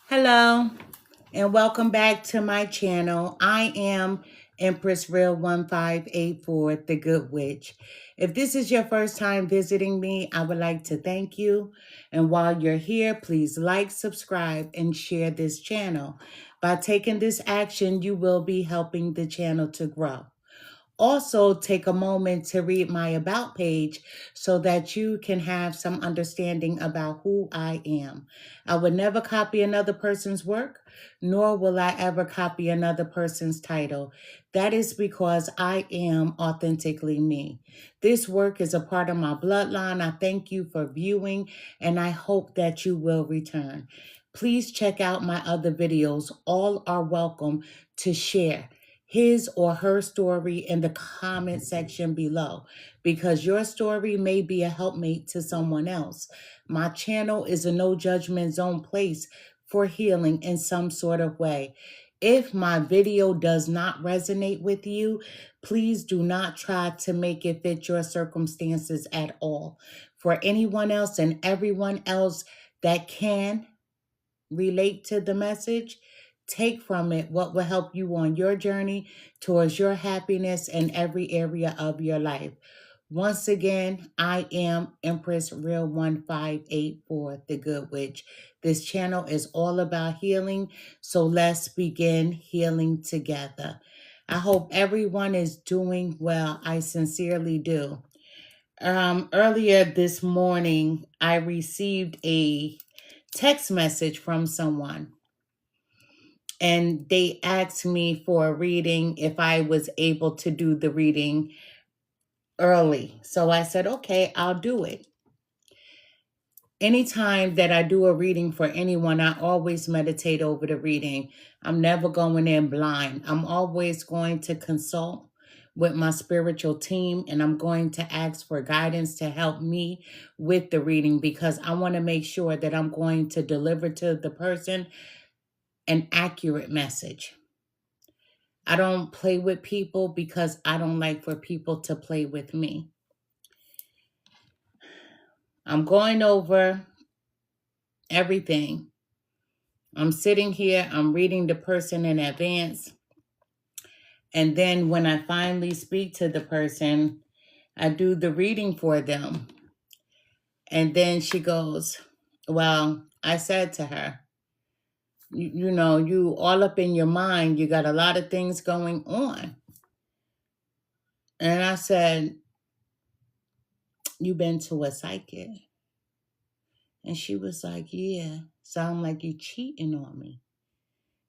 Hello and welcome back to my channel. I am Empress Real 1584, the Good Witch. If this is your first time visiting me, I would like to thank you. And while you're here, please like, subscribe, and share this channel. By taking this action, you will be helping the channel to grow. Also, take a moment to read my about page so that you can have some understanding about who I am. I would never copy another person's work, nor will I ever copy another person's title. That is because I am authentically me. This work is a part of my bloodline. I thank you for viewing, and I hope that you will return. Please check out my other videos. All are welcome to share his or her story in the comment section below, because your story may be a helpmate to someone else. My channel is a no judgment zone place for healing in some sort of way. If my video does not resonate with you, please do not try to make it fit your circumstances at all. For anyone else and everyone else that can relate to the message, take from it what will help you on your journey towards your happiness in every area of your life. Once again, I am Empress Real 1584, the Good Witch. This channel is all about healing, so let's begin healing together. I hope everyone is doing well. I sincerely do. Earlier this morning, I received a text message from someone, and they asked me for a reading if I was able to do the reading early. So I said, okay, I'll do it. Anytime that I do a reading for anyone, I always meditate over the reading. I'm never going in blind. I'm always going to consult with my spiritual team, and I'm going to ask for guidance to help me with the reading, because I want to make sure that I'm going to deliver to the person an accurate message. I don't play with people because I don't like for people to play with me. I'm going over everything. I'm sitting here, I'm reading the person in advance. And then when I finally speak to the person, I do the reading for them. And then she goes, well, I said to her, you know, you all up in your mind, you got a lot of things going on. And I said, you been to a psychic? And she was like, yeah, sound like you cheating on me.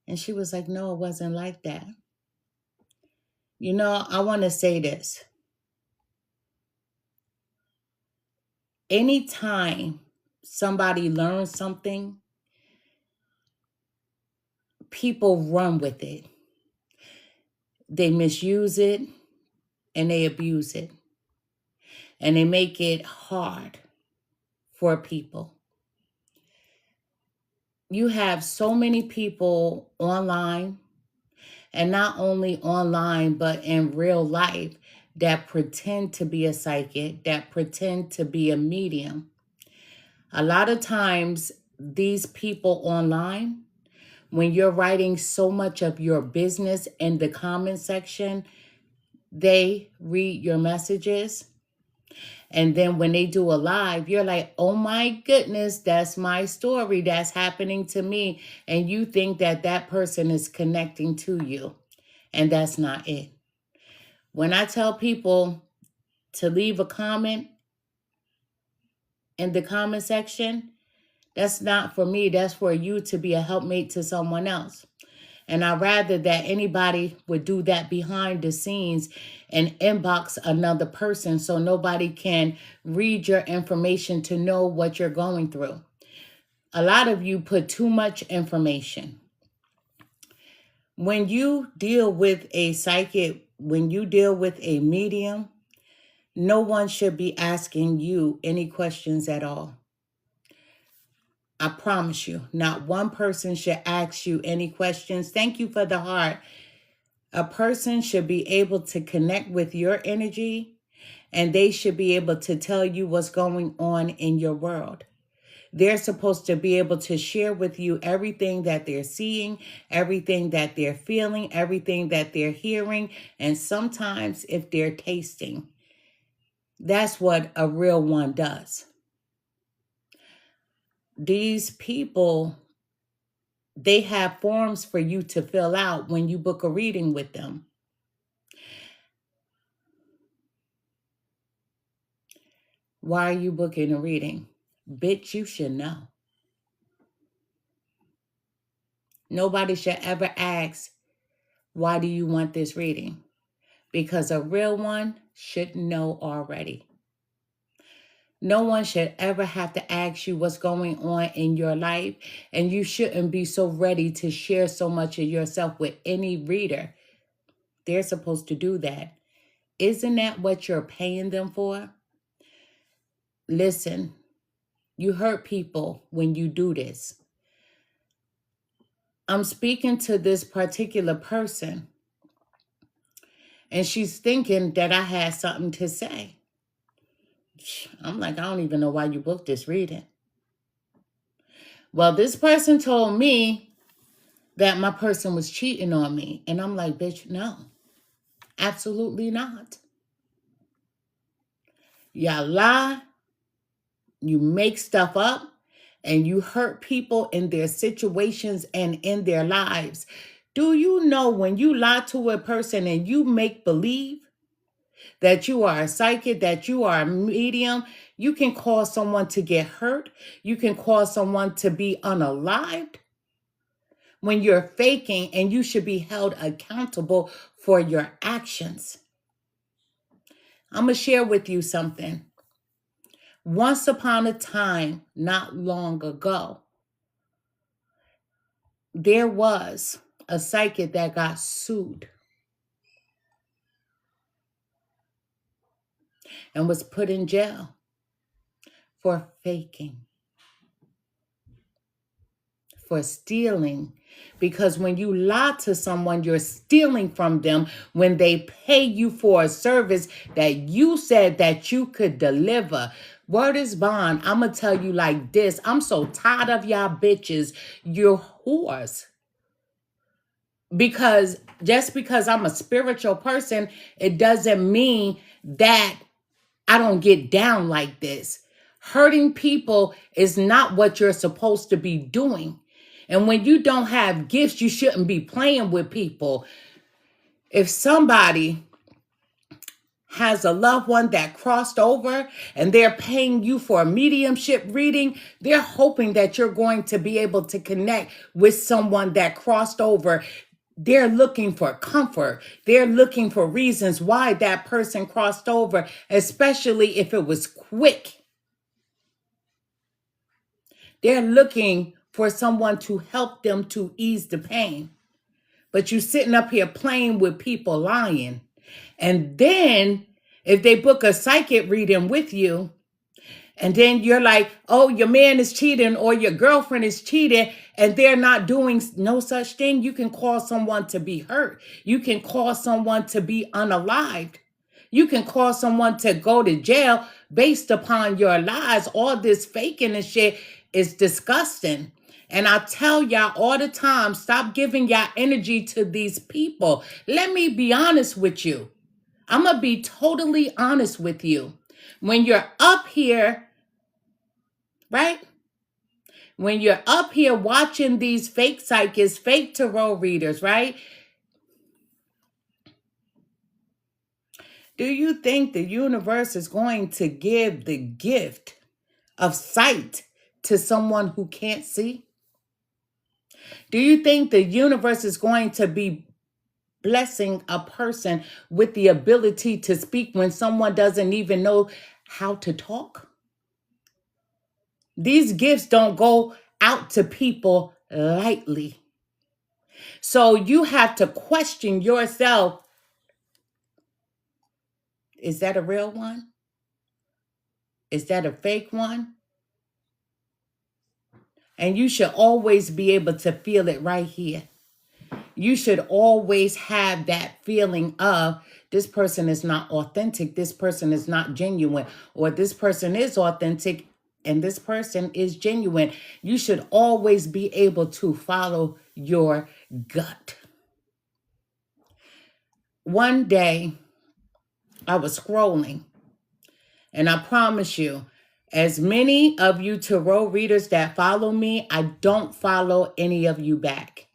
And she was like, no, it wasn't like that. You know, I want to say this. Anytime somebody learns something, people run with it. They misuse it and they abuse it. And they make it hard for people. You have so many people online, and not only online, but in real life, that pretend to be a psychic, that pretend to be a medium. A lot of times, these people online, when you're writing so much of your business in the comment section, they read your messages. And then when they do a live, you're like, oh my goodness, that's my story. That's happening to me. And you think that that person is connecting to you. And that's not it. When I tell people to leave a comment in the comment section, that's not for me. That's for you to be a helpmate to someone else. And I'd rather that anybody would do that behind the scenes and inbox another person so nobody can read your information to know what you're going through. A lot of you put too much information. When you deal with a psychic, when you deal with a medium, no one should be asking you any questions at all. I promise you, not one person should ask you any questions. Thank you for the heart. A person should be able to connect with your energy, and they should be able to tell you what's going on in your world. They're supposed to be able to share with you everything that they're seeing, everything that they're feeling, everything that they're hearing, and sometimes if they're tasting. That's what a real one does. These people, they have forms for you to fill out when you book a reading with them. Why are you booking a reading? Bitch, you should know. Nobody should ever ask, why do you want this reading? Because a real one should know already. No one should ever have to ask you what's going on in your life, and you shouldn't be so ready to share so much of yourself with any reader. They're supposed to do that. Isn't that what you're paying them for? Listen, you hurt people when you do this. I'm speaking to this particular person, and she's thinking that I had something to say. I'm like, I don't even know why you booked this reading. Well, this person told me that my person was cheating on me. And I'm like, bitch, no, absolutely not. Y'all lie, you make stuff up, and you hurt people in their situations and in their lives. Do you know when you lie to a person and you make believe that you are a psychic, that you are a medium, you can cause someone to get hurt. You can cause someone to be unalived when you're faking, and you should be held accountable for your actions. I'm going to share with you something. Once upon a time, not long ago, there was a psychic that got sued and was put in jail for faking, for stealing. Because when you lie to someone, you're stealing from them when they pay you for a service that you said that you could deliver. Word is bond. I'm going to tell you like this. I'm so tired of y'all bitches. You're whores. Because just because I'm a spiritual person, it doesn't mean that I don't get down like this. Hurting people is not what you're supposed to be doing. And when you don't have gifts, you shouldn't be playing with people. If somebody has a loved one that crossed over and they're paying you for a mediumship reading, they're hoping that you're going to be able to connect with someone that crossed over. They're looking for comfort. They're looking for reasons why that person crossed over, especially if it was quick. They're looking for someone to help them to ease the pain. But you sitting up here playing with people lying. And then if they book a psychic reading with you, and then you're like, oh, your man is cheating or your girlfriend is cheating, and they're not doing no such thing, you can cause someone to be hurt. You can cause someone to be unalived. You can cause someone to go to jail based upon your lies. All this faking and shit is disgusting. And I tell y'all all the time, stop giving y'all energy to these people. Let me be honest with you. I'm going to be totally honest with you. When you're up here, right? When you're up here watching these fake psychics, fake tarot readers, right? Do you think the universe is going to give the gift of sight to someone who can't see? Do you think the universe is going to be blessing a person with the ability to speak when someone doesn't even know how to talk? These gifts don't go out to people lightly. So you have to question yourself. Is that a real one? Is that a fake one? And you should always be able to feel it right here. You should always have that feeling of this person is not authentic. This person is not genuine, or this person is authentic and this person is genuine. You should always be able to follow your gut. One day, I was scrolling, and I promise you, as many of you tarot readers that follow me, I don't follow any of you back.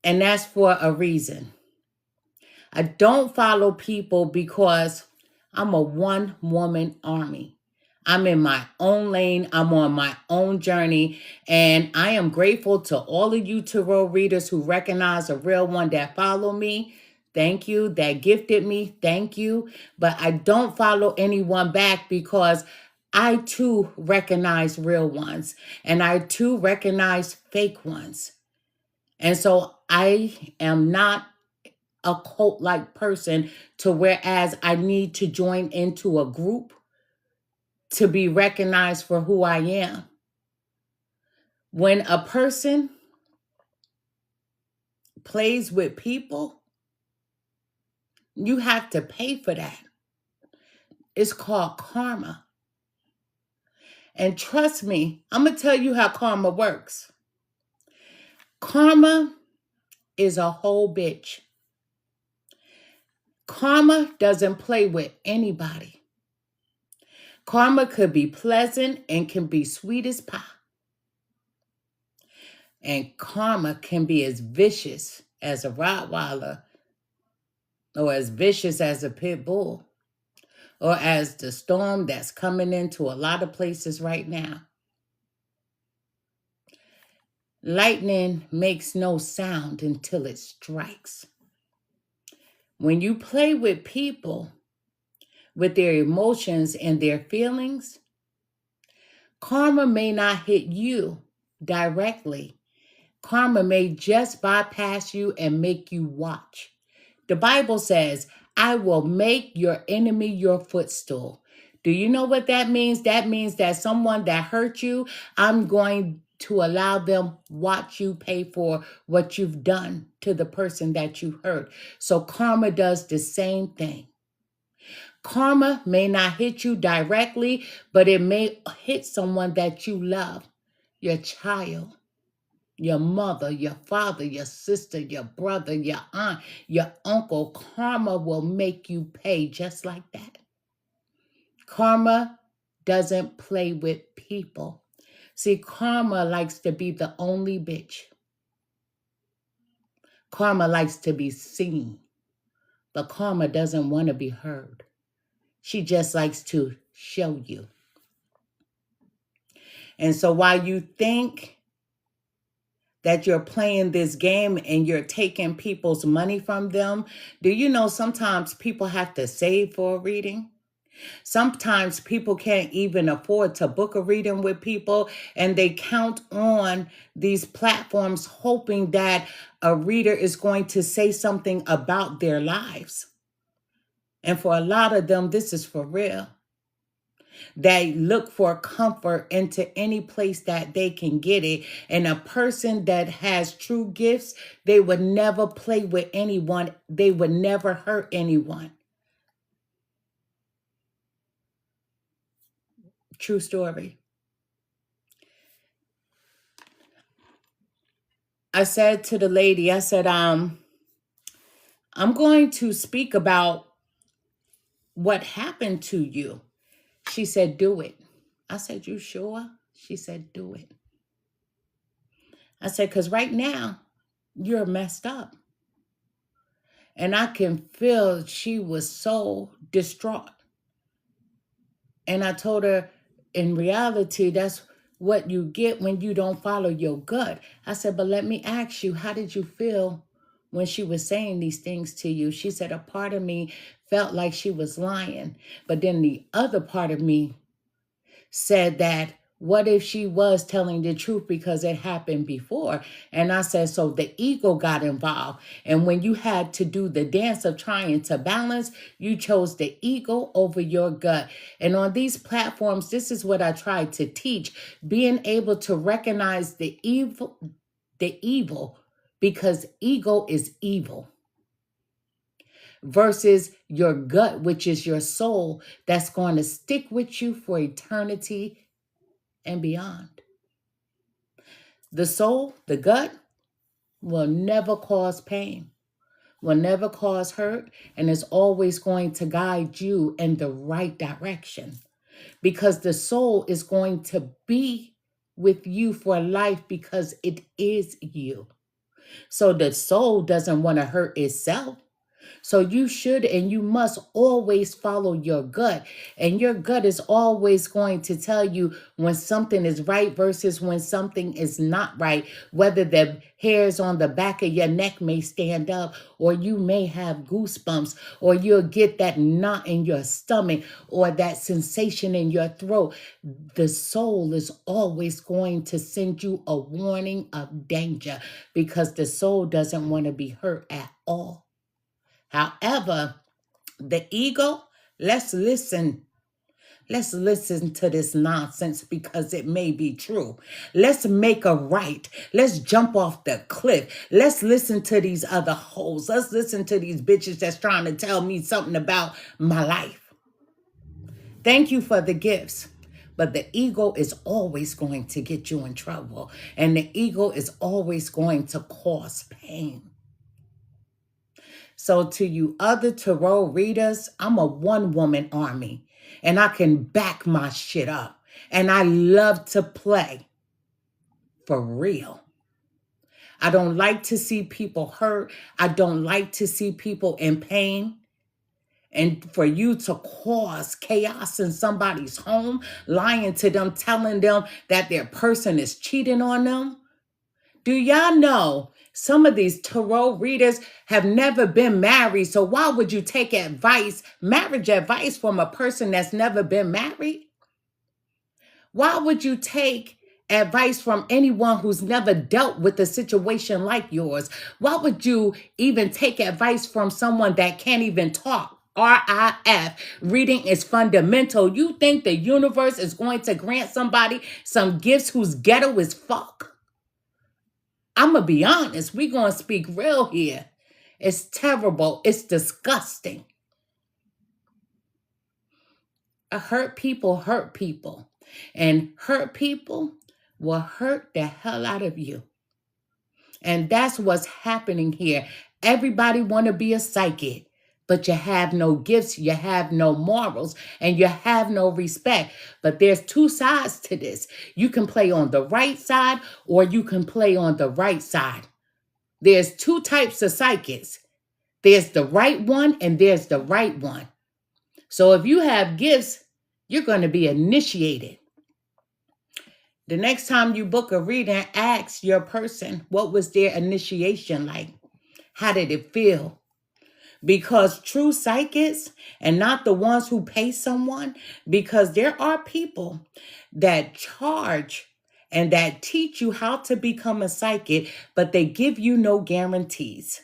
And that's for a reason. I don't follow people because I'm a one-woman army. I'm in my own lane. I'm on my own journey. And I am grateful to all of you tarot readers who recognize a real one that follow me. Thank you. That gifted me. Thank you. But I don't follow anyone back because I too recognize real ones. And I too recognize fake ones. And so I am not a cult-like person to whereas I need to join into a group to be recognized for who I am. When a person plays with people, you have to pay for that. It's called karma. And trust me, I'm going to tell you how karma works. Karma is a whole bitch. Karma doesn't play with anybody. Karma could be pleasant and can be sweet as pie. And karma can be as vicious as a Rottweiler or as vicious as a pit bull or as the storm that's coming into a lot of places right now. Lightning makes no sound until it strikes. When you play with people, with their emotions and their feelings, karma may not hit you directly. Karma may just bypass you and make you watch. The Bible says, I will make your enemy your footstool. Do you know what that means? That means that someone that hurt you, I'm going to allow them watch you pay for what you've done to the person that you hurt. So karma does the same thing. Karma may not hit you directly, but it may hit someone that you love, your child, your mother, your father, your sister, your brother, your aunt, your uncle. Karma will make you pay just like that. Karma doesn't play with people. See, karma likes to be the only bitch. Karma likes to be seen, but karma doesn't want to be heard. She just likes to show you. And so while you think that you're playing this game and you're taking people's money from them, do you know sometimes people have to save for a reading? Sometimes people can't even afford to book a reading with people, and they count on these platforms hoping that a reader is going to say something about their lives. And for a lot of them, this is for real. They look for comfort into any place that they can get it. And a person that has true gifts, they would never play with anyone. They would never hurt anyone. True story. I said to the lady, I said, I'm going to speak about what happened to you. She said, do it. I said, you sure? She said, do it. I said, because right now, you're messed up. And I can feel she was so distraught. And I told her, in reality, that's what you get when you don't follow your gut. I said, but let me ask you, how did you feel when she was saying these things to you? She said, a part of me felt like she was lying. But then the other part of me said that, what if she was telling the truth because it happened before? And I said, so the ego got involved. And when you had to do the dance of trying to balance, you chose the ego over your gut. And on these platforms, this is what I try to teach, being able to recognize the evil, because ego is evil. versus your gut, which is your soul, that's going to stick with you for eternity and beyond. The soul, the gut, will never cause pain, will never cause hurt, and is always going to guide you in the right direction, because the soul is going to be with you for life because it is you. So the soul doesn't want to hurt itself. So you should and you must always follow your gut. And your gut is always going to tell you when something is right versus when something is not right. Whether the hairs on the back of your neck may stand up, or you may have goosebumps, or you'll get that knot in your stomach, or that sensation in your throat. The soul is always going to send you a warning of danger, because the soul doesn't want to be hurt at all. However, the ego, let's listen. Let's listen to this nonsense because it may be true. Let's make a right. Let's jump off the cliff. Let's listen to these other hoes. Let's listen to these bitches that's trying to tell me something about my life. Thank you for the gifts. But the ego is always going to get you in trouble. And the ego is always going to cause pain. So to you other tarot readers, I'm a one-woman army, and I can back my shit up. And I love to play for real. I don't like to see people hurt. I don't like to see people in pain. And for you to cause chaos in somebody's home, lying to them, telling them that their person is cheating on them. Do y'all know some of these tarot readers have never been married? So why would you take advice, marriage advice, from a person that's never been married? Why would you take advice from anyone who's never dealt with a situation like yours? Why would you even take advice from someone that can't even talk? RIF, reading is fundamental. You think the universe is going to grant somebody some gifts whose ghetto is fuck? I'm going to be honest. We're going to speak real here. It's terrible. It's disgusting. Hurt people hurt people. And hurt people will hurt the hell out of you. And that's what's happening here. Everybody want to be a psychic, but you have no gifts, you have no morals, and you have no respect. But there's two sides to this. You can play on the right side, or you can play on the right side. There's two types of psychics. There's the right one and there's the right one. So if you have gifts, you're going to be initiated. The next time you book a reading, ask your person, what was their initiation like? How did it feel? Because true psychics, and not the ones who pay someone, because there are people that charge and that teach you how to become a psychic, but they give you no guarantees.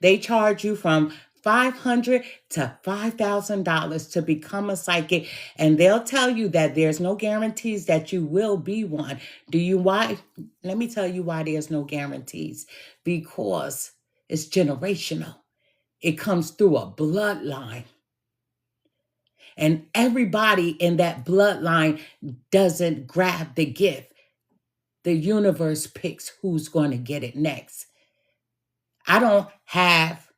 They charge you from $500 to $5,000 to become a psychic, and they'll tell you that there's no guarantees that you will be one. Why? Let me tell you why there's no guarantees. Because it's generational. It comes through a bloodline. And everybody in that bloodline doesn't grab the gift. The universe picks who's going to get it next. I don't have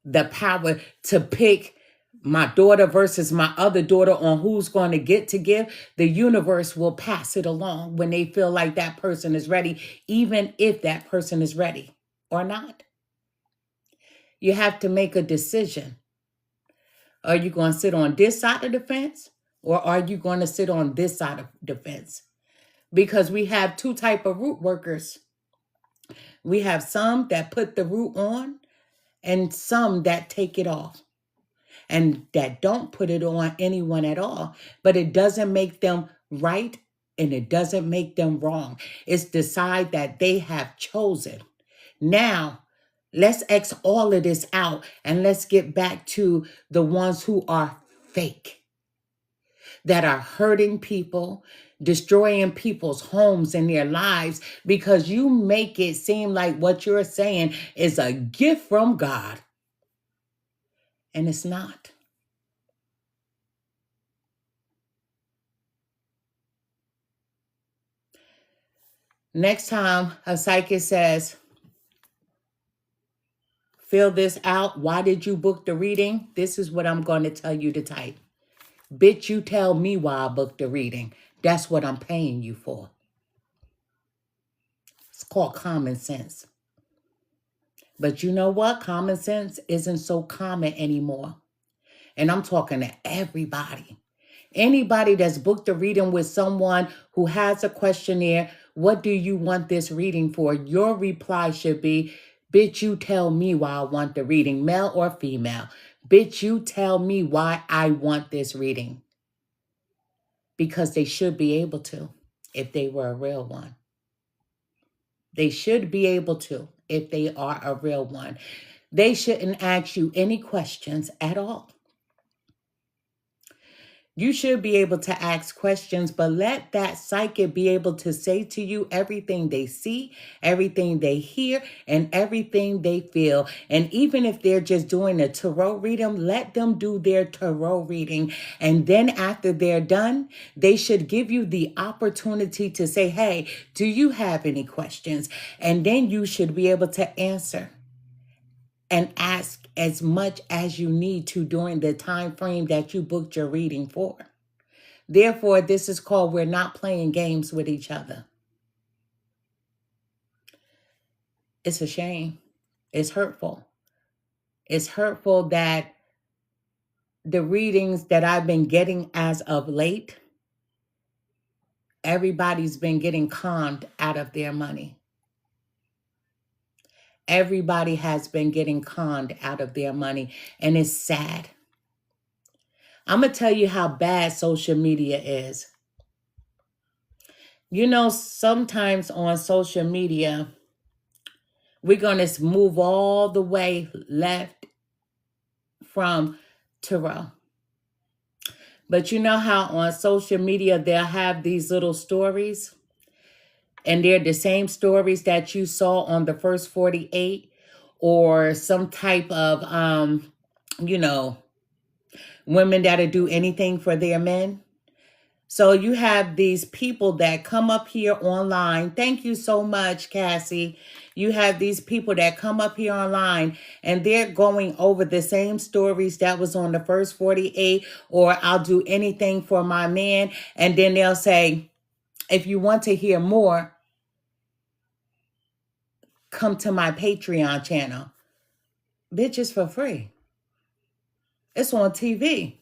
the power to pick my daughter versus my other daughter on who's going to get to give. The universe will pass it along when they feel like that person is ready, even if that person is ready or not. You have to make a decision. Are you going to sit on this side of the fence, or are you going to sit on this side of the fence? Because we have two types of root workers. We have some that put the root on, and some that take it off, and that don't put it on anyone at all. But it doesn't make them right, and it doesn't make them wrong. It's the side that they have chosen. Now, let's X all of this out, and let's get back to the ones who are fake, that are hurting people, destroying people's homes and their lives, because you make it seem like what you're saying is a gift from God. And it's not. Next time a psychic says, fill this out, why did you book the reading? This is what I'm going to tell you to type. Bitch, you tell me why I booked the reading. That's what I'm paying you for. It's called common sense. But you know what? Common sense isn't so common anymore. And I'm talking to everybody. Anybody that's booked a reading with someone who has a questionnaire, what do you want this reading for? Your reply should be, bitch, you tell me why I want the reading, male or female. Bitch, you tell me why I want this reading. Because they should be able to if they were a real one. They should be able to if they are a real one. They shouldn't ask you any questions at all. You should be able to ask questions, but let that psychic be able to say to you everything they see, everything they hear, and everything they feel. And even if they're just doing a tarot reading, let them do their tarot reading. And then after they're done, they should give you the opportunity to say, hey, do you have any questions? And then you should be able to answer and ask as much as you need to during the time frame that you booked your reading for. Therefore, this is called we're not playing games with each other. It's a shame. It's hurtful. It's hurtful that the readings that I've been getting as of late, everybody's been getting conned out of their money. Everybody has been getting conned out of their money, and it's sad. I'm going to tell you how bad social media is. You know, sometimes on social media, we're going to move all the way left from tarot. But you know how on social media, they'll have these little stories, and they're the same stories that you saw on the first 48, or some type of, women that'll do anything for their men. So you have these people that come up here online. Thank you so much, Cassie. You have these people that come up here online and they're going over the same stories that was on the first 48, or I'll do anything for my man. And then they'll say, if you want to hear more, come to my Patreon channel. Bitch, it's for free. It's on TV.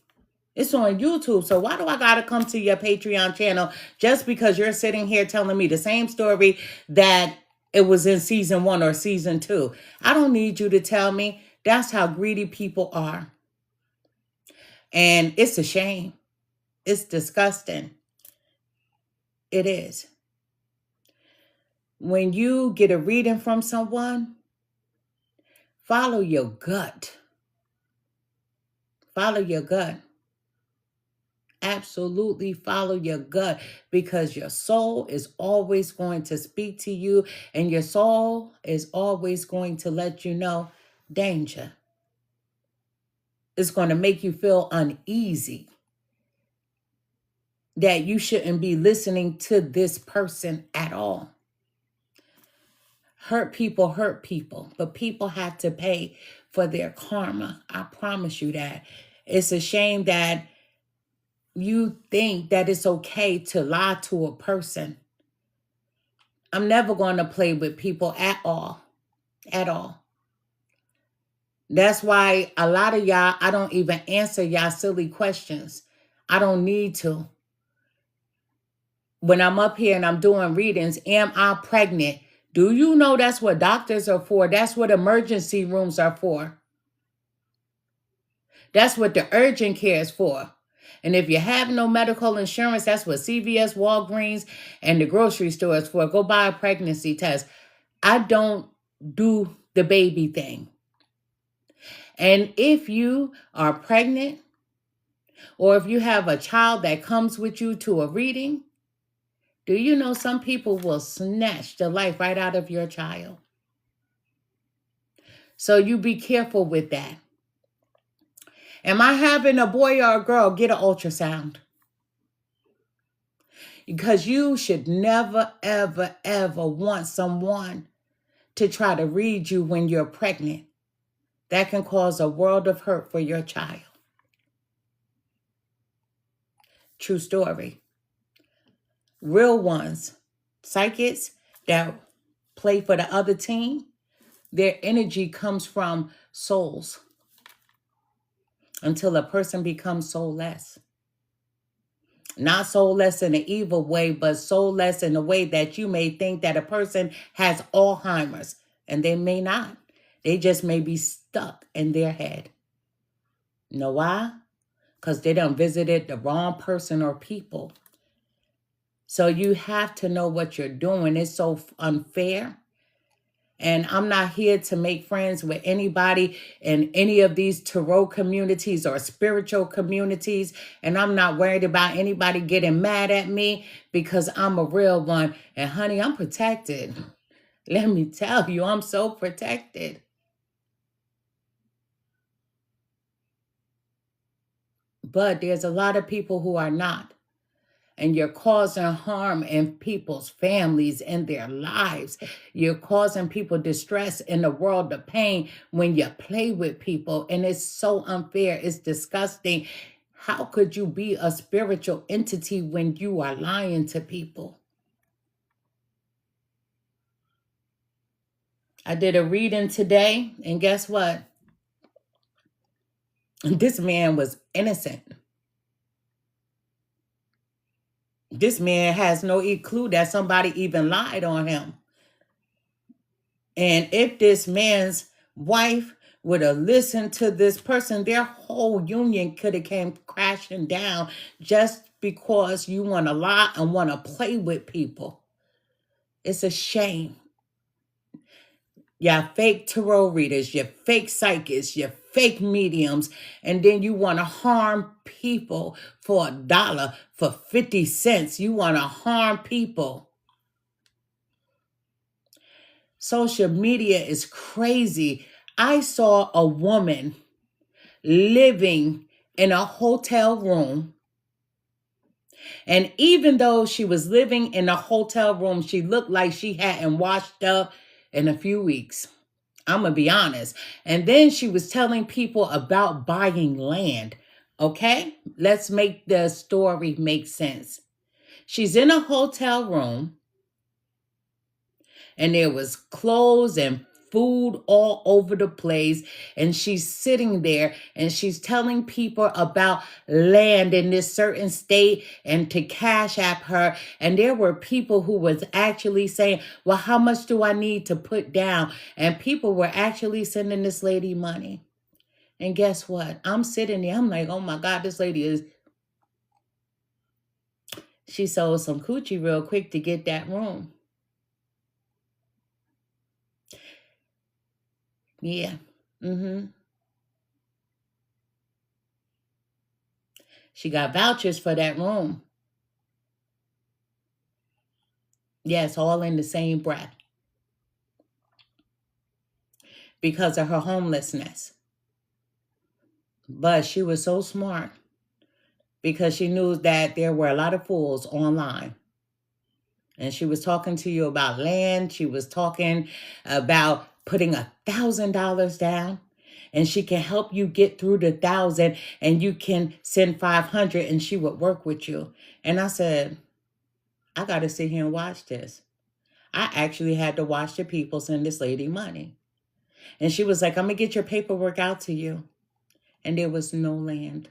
It's on YouTube. So why do I got to come to your Patreon channel just because you're sitting here telling me the same story that it was in season 1 or season 2? I don't need you to tell me. That's how greedy people are. And it's a shame. It's disgusting. It is. When you get a reading from someone, follow your gut. Follow your gut. Absolutely follow your gut, because your soul is always going to speak to you, and your soul is always going to let you know danger. It's going to make you feel uneasy that you shouldn't be listening to this person at all. Hurt people, but people have to pay for their karma. I promise you that. It's a shame that you think that it's okay to lie to a person. I'm never going to play with people at all. At all. That's why a lot of y'all, I don't even answer y'all silly questions. I don't need to. When I'm up here and I'm doing readings, am I pregnant? Do you know that's what doctors are for? That's what emergency rooms are for. That's what the urgent care is for. And if you have no medical insurance, that's what CVS, Walgreens, and the grocery store is for. Go buy a pregnancy test. I don't do the baby thing. And if you are pregnant, or if you have a child that comes with you to a reading, do you know some people will snatch the life right out of your child? So you be careful with that. Am I having a boy or a girl? Get an ultrasound. Because you should never, ever, ever want someone to try to read you when you're pregnant. That can cause a world of hurt for your child. True story. Real ones, psychics that play for the other team, their energy comes from souls until a person becomes soulless. Not soulless in an evil way, but soulless in a way that you may think that a person has Alzheimer's, and they may not. They just may be stuck in their head. You know why? Because they done visited the wrong person or people. So you have to know what you're doing. It's so unfair. And I'm not here to make friends with anybody in any of these tarot communities or spiritual communities. And I'm not worried about anybody getting mad at me because I'm a real one. And honey, I'm protected. Let me tell you, I'm so protected. But there's a lot of people who are not. And you're causing harm in people's families and their lives. You're causing people distress in the world of pain when you play with people. And it's so unfair. It's disgusting. How could you be a spiritual entity when you are lying to people? I did a reading today, and guess what? This man was innocent. This man has no clue that somebody even lied on him. And if this man's wife would have listened to this person, their whole union could have came crashing down just because you want to lie and want to play with people. It's a shame. You're fake tarot readers, you're fake psychics, you're fake mediums, and then you want to harm people for $1, for 50 cents. You want to harm people. Social media is crazy. I saw a woman living in a hotel room. And even though she was living in a hotel room, she looked like she hadn't washed up in a few weeks. I'm going to be honest. And then she was telling people about buying land. Okay? Let's make the story make sense. She's in a hotel room. And there was clothes and food all over the place. And she's sitting there and she's telling people about land in this certain state and to cash app her. And there were people who was actually saying, well, how much do I need to put down? And people were actually sending this lady money. And guess what? I'm sitting there. I'm like, oh my God, this lady is. She sold some coochie real quick to get that room. Yeah. She got vouchers for that room. Yes, all in the same breath. Because of her homelessness. But she was so smart because she knew that there were a lot of fools online. And she was talking to you about land. She was talking about putting $1,000 down. And she can help you get through the 1,000 and you can send 500 and she would work with you. And I said, I got to sit here and watch this. I actually had to watch the people send this lady money. And she was like, I'm going to get your paperwork out to you. And there was no land.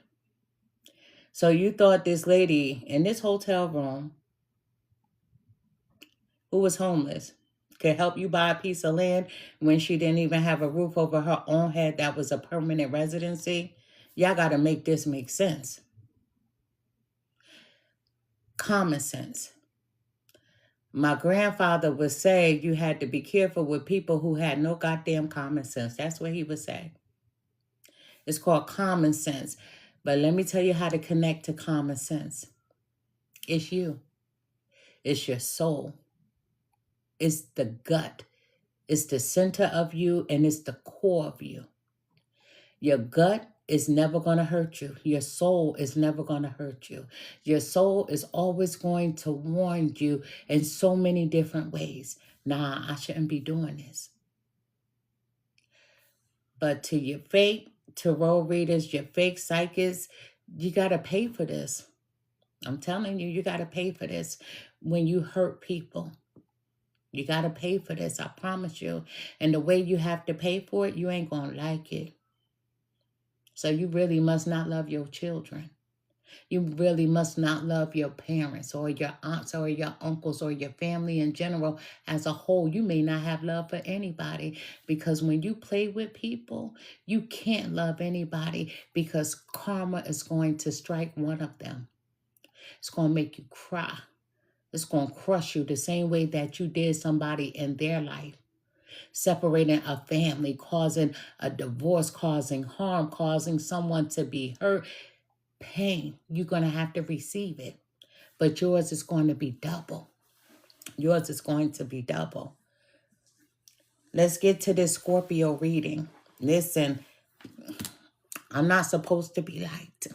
So you thought this lady in this hotel room who was homeless could help you buy a piece of land when she didn't even have a roof over her own head that was a permanent residency? Y'all got to make this make sense. Common sense. My grandfather would say you had to be careful with people who had no goddamn common sense. That's what he would say. It's called common sense. But let me tell you how to connect to common sense. It's you. It's your soul. It's the gut. It's the center of you and it's the core of you. Your gut is never going to hurt you. Your soul is never going to hurt you. Your soul is always going to warn you in so many different ways. Nah, I shouldn't be doing this. But to your fake tarot readers, your fake psychics, you got to pay for this. I'm telling you, you got to pay for this when you hurt people. You got to pay for this, I promise you. And the way you have to pay for it, you ain't going to like it. So you really must not love your children. You really must not love your parents or your aunts or your uncles or your family in general as a whole. You may not have love for anybody, because when you play with people, you can't love anybody, because karma is going to strike one of them. It's going to make you cry. It's going to crush you the same way that you did somebody in their life. Separating a family, causing a divorce, causing harm, causing someone to be hurt. Pain, you're going to have to receive it. But yours is going to be double. Yours is going to be double. Let's get to this Scorpio reading. Listen, I'm not supposed to be liked.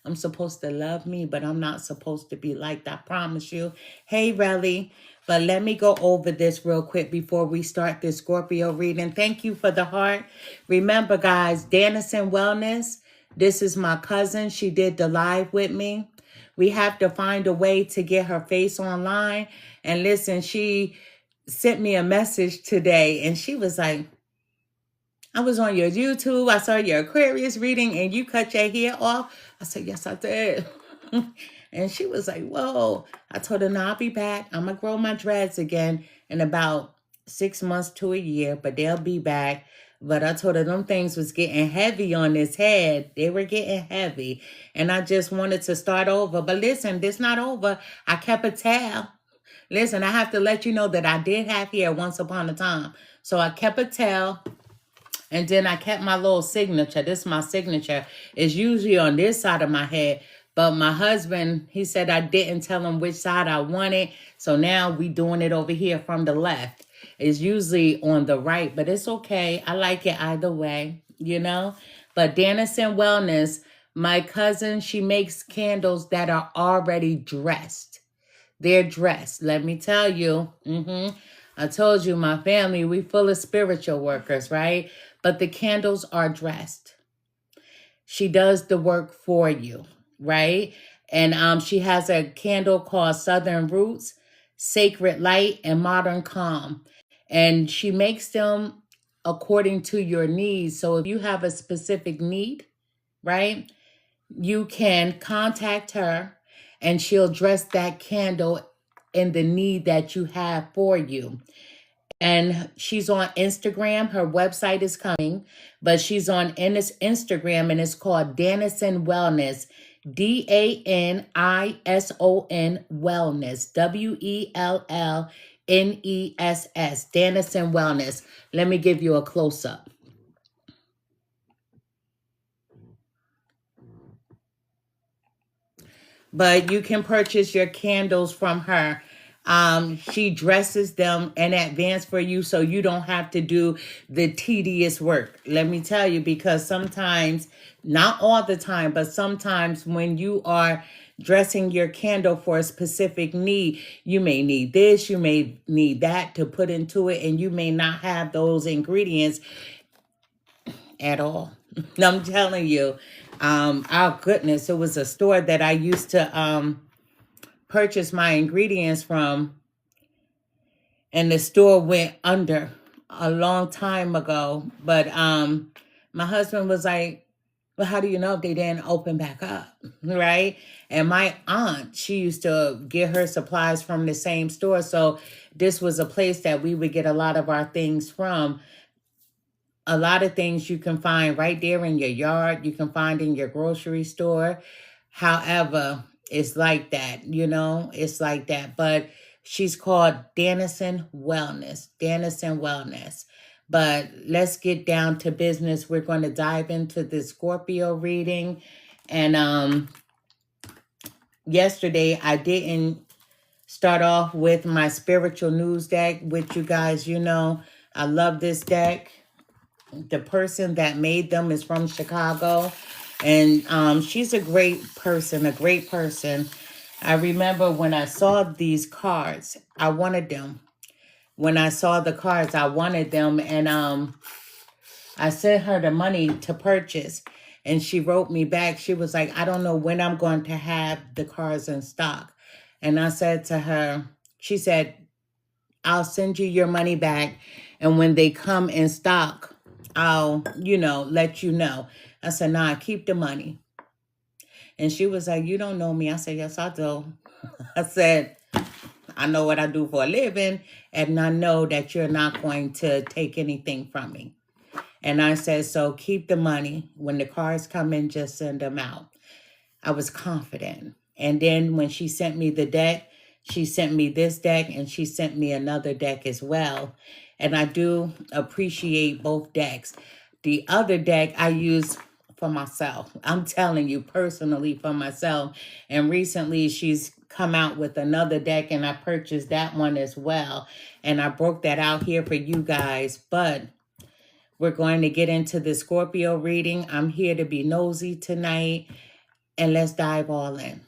I'm supposed to love me, but I'm not supposed to be liked. I promise you. Hey, Relly. But let me go over this real quick before we start this Scorpio reading. Thank you for the heart. Remember, guys, Dennison Wellness. This is my cousin. She did the live with me. We have to find a way to get her face online. And listen, she sent me a message today, and she was like, I was on your YouTube. I saw your Aquarius reading and you cut your hair off. I said, yes, I did. And she was like, whoa. I told her, no, I'll be back. I'm going to grow my dreads again in about 6 months to a year, but they'll be back. But I told her them things was getting heavy on this head. They were getting heavy. And I just wanted to start over. But listen, this not over. I kept a tab. Listen, I have to let you know that I did have hair once upon a time. So I kept a tab. And then I kept my little signature. This is my signature. It's usually on this side of my head. But my husband, he said I didn't tell him which side I wanted. So now we doing it over here from the left. It's usually on the right, but it's okay. I like it either way, you know. But Dennison Wellness, my cousin, she makes candles that are already dressed. They're dressed. Let me tell you. I told you, my family, we full of spiritual workers, right? But the candles are dressed. She does the work for you, right? And she has a candle called Southern Roots, Sacred Light, and Modern Calm. And she makes them according to your needs. So if you have a specific need, right, you can contact her and she'll dress that candle in the need that you have for you. And she's on Instagram. Her website is coming, but she's on Instagram, and it's called Dennison Wellness. Dannison Wellness. WELLNESS. Dennison Wellness. Let me give you a close-up. But you can purchase your candles from her. She dresses them in advance for you, so you don't have to do the tedious work. Let me tell you, because sometimes, not all the time, but sometimes when you are dressing your candle for a specific need, you may need this, you may need that to put into it, and you may not have those ingredients at all. I'm telling you, oh goodness, it was a store that I used to purchase my ingredients from, and the store went under a long time ago. But my husband was like, well, how do you know if they didn't open back up, right? And my aunt, she used to get her supplies from the same store. So this was a place that we would get a lot of our things from. A lot of things you can find right there in your yard. You can find in your grocery store. However, it's like that, you know, it's like that. But she's called Dennison Wellness. Dennison Wellness. But let's get down to business. We're going to dive into the Scorpio reading. And yesterday I didn't start off with my spiritual news deck, which you guys, you know, I love this deck. The person that made them is from Chicago. And she's a great person, a great person. I remember when I saw these cards, I wanted them. When I saw the cards, I wanted them. And I sent her the money to purchase. And she wrote me back. She was like, I don't know when I'm going to have the cards in stock. And I said to her, she said, I'll send you your money back. And when they come in stock, I'll, let you know. I said, nah, keep the money. And she was like, you don't know me. I said, yes, I do. I said, I know what I do for a living, and I know that you're not going to take anything from me. And I said, so keep the money. When the cars come in, just send them out. I was confident. And then when she sent me the deck, she sent me this deck and she sent me another deck as well. And I do appreciate both decks. The other deck I use for myself. I'm telling you, personally for myself. And recently she's come out with another deck and I purchased that one as well. And I broke that out here for you guys. But we're going to get into the Scorpio reading. I'm here to be nosy tonight. And let's dive all in.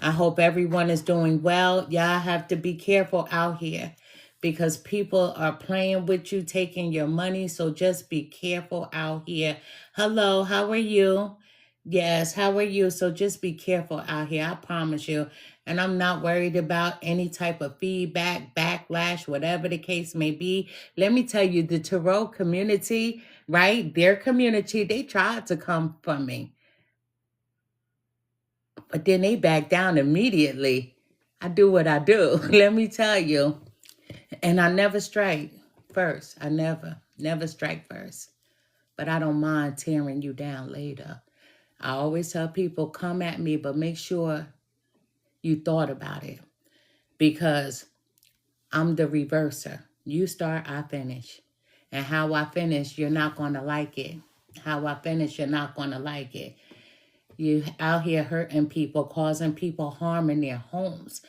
I hope everyone is doing well. Y'all have to be careful out here because people are playing with you, taking your money. So just be careful out here. Hello, how are you? Yes, how are you? So just be careful out here. I promise you. And I'm not worried about any type of feedback, backlash, whatever the case may be. Let me tell you, the tarot community, right? Their community, they tried to come for me. But then they back down immediately. I do what I do. Let me tell you. And I never strike first. I never strike first. But I don't mind tearing you down later. I always tell people, come at me, but make sure you thought about it. Because I'm the reverser. You start, I finish. And how I finish, you're not going to like it. How I finish, you're not going to like it. You out here hurting people, causing people harm in their homes,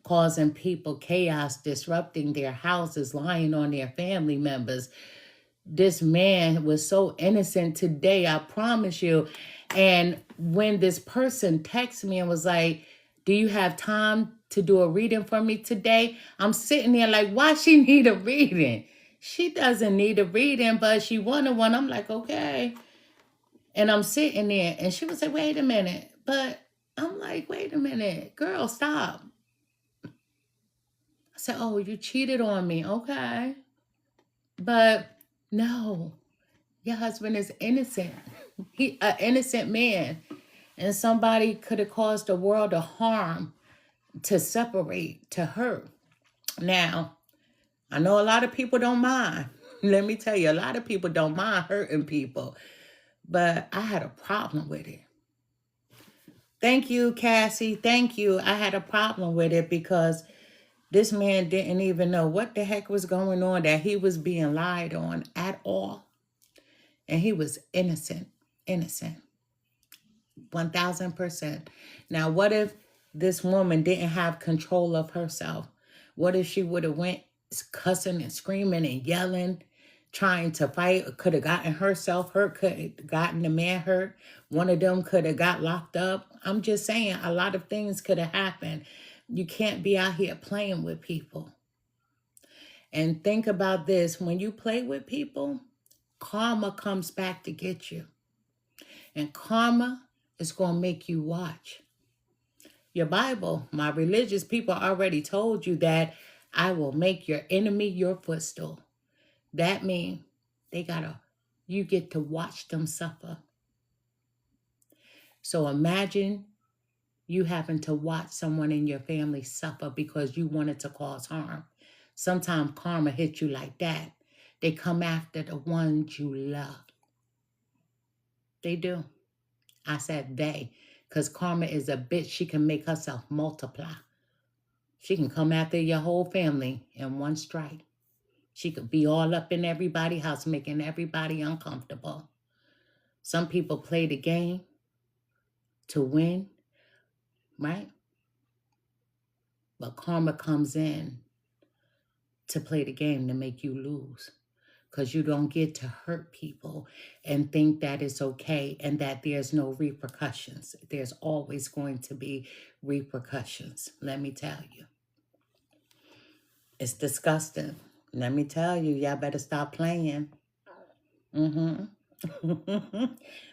causing people chaos, disrupting their houses, lying on their family members. This man was so innocent today, I promise you. And when this person texted me and was like, do you have time to do a reading for me today? I'm sitting there like, why she need a reading? She doesn't need a reading, but she wanted one. I'm like, okay. And I'm sitting there and she was like, wait a minute. But I'm like, wait a minute, girl, stop. I said, oh, you cheated on me. Okay. But no, your husband is innocent. He an innocent man. And somebody could have caused the world of harm to separate, to hurt. Now, I know a lot of people don't mind. Let me tell you, a lot of people don't mind hurting people. But I had a problem with it. Thank you, Cassie. Thank you. I had a problem with it because this man didn't even know what the heck was going on, that he was being lied on at all. And he was innocent. Innocent. 1000%. Now, what if this woman didn't have control of herself? What if she would have went cussing and screaming and yelling, trying to fight, could have gotten herself hurt, could have gotten the man hurt. One of them could have got locked up. I'm just saying a lot of things could have happened. You can't be out here playing with people. And think about this. When you play with people, karma comes back to get you. And karma is going to make you watch. Your Bible, my religious people already told you that I will make your enemy your footstool. That means you get to watch them suffer. So imagine you having to watch someone in your family suffer because you wanted to cause harm. Sometimes karma hits you like that. They come after the ones you love. They do. I said they, because karma is a bitch. She can make herself multiply. She can come after your whole family in one strike. She could be all up in everybody's house, making everybody uncomfortable. Some people play the game to win, right? But karma comes in to play the game to make you lose. because you don't get to hurt people and think that it's okay and that there's no repercussions. There's always going to be repercussions. Let me tell you. It's disgusting. Let me tell you, y'all better stop playing. Mm-hmm.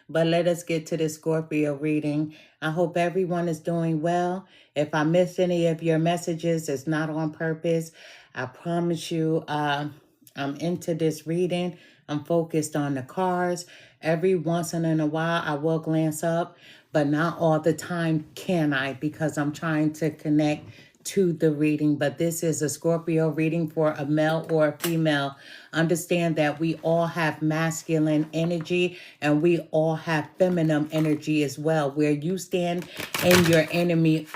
But let us get to the Scorpio reading. I hope everyone is doing well. If I missed any of your messages, it's not on purpose. I promise you, I'm into this reading. I'm focused on the cards. Every once in a while, I will glance up, but not all the time can I, because I'm trying to connect to the reading. But this is a Scorpio reading for a male or a female. Understand that we all have masculine energy and we all have feminine energy as well. Where you stand in your energy,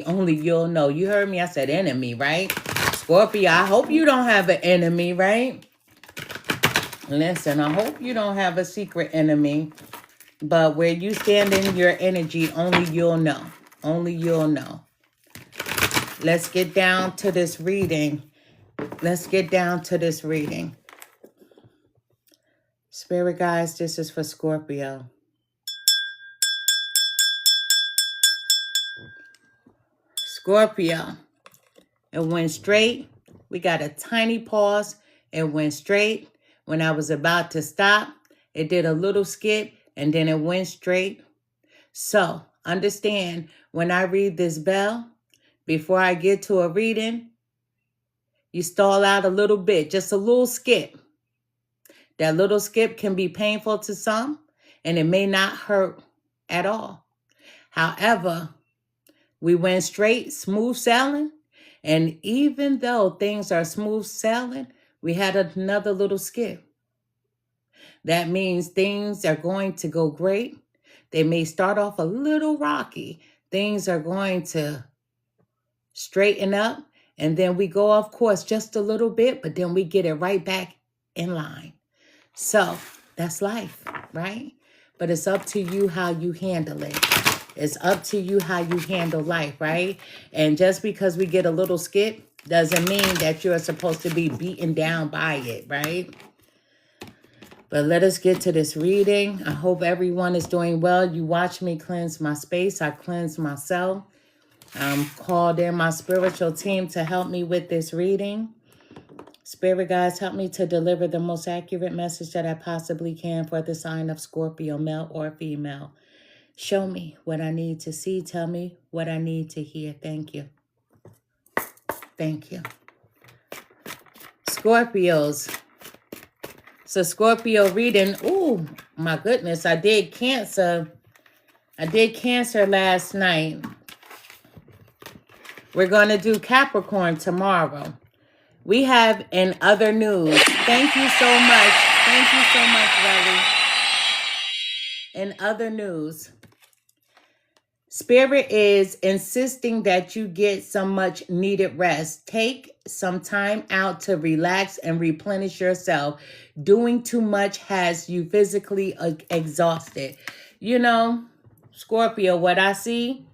only you'll know. You heard me, I said enemy, right? Scorpio, I hope you don't have an enemy, right? Listen, I hope you don't have a secret enemy. But where you stand in your energy, only you'll know. Only you'll know. Let's get down to this reading. Let's get down to this reading. Spirit guys, this is for Scorpio. Scorpio. It went straight. We got a tiny pause. It went straight. When I was about to stop, it did a little skip and then it went straight. So understand, when I read this bell, before I get to a reading, you stall out a little bit, just a little skip. That little skip can be painful to some, and it may not hurt at all. However, we went straight, smooth sailing, and even though things are smooth sailing, we had another little skip. That means things are going to go great. They may start off a little rocky. Things are going to straighten up, and then we go off course just a little bit, but then we get it right back in line. So that's life, right? But it's up to you how you handle it. It's up to you how you handle life, right? And just because we get a little skip doesn't mean that you're supposed to be beaten down by it, right? But let us get to this reading. I hope everyone is doing well. You watch me cleanse my space. I cleanse myself. Called in my spiritual team to help me with this reading. Spirit guides, help me to deliver the most accurate message that I possibly can for the sign of Scorpio, male or female. Show me what I need to see. Tell me what I need to hear. Thank you. Thank you. Scorpios. So Scorpio reading. Oh, my goodness. I did Cancer last night. We're going to do Capricorn tomorrow. We have in other news. Thank you so much. Thank you so much, Relly. In other news, Spirit is insisting that you get some much needed rest. Take some time out to relax and replenish yourself. Doing too much has you physically exhausted. You know, Scorpio, what I see,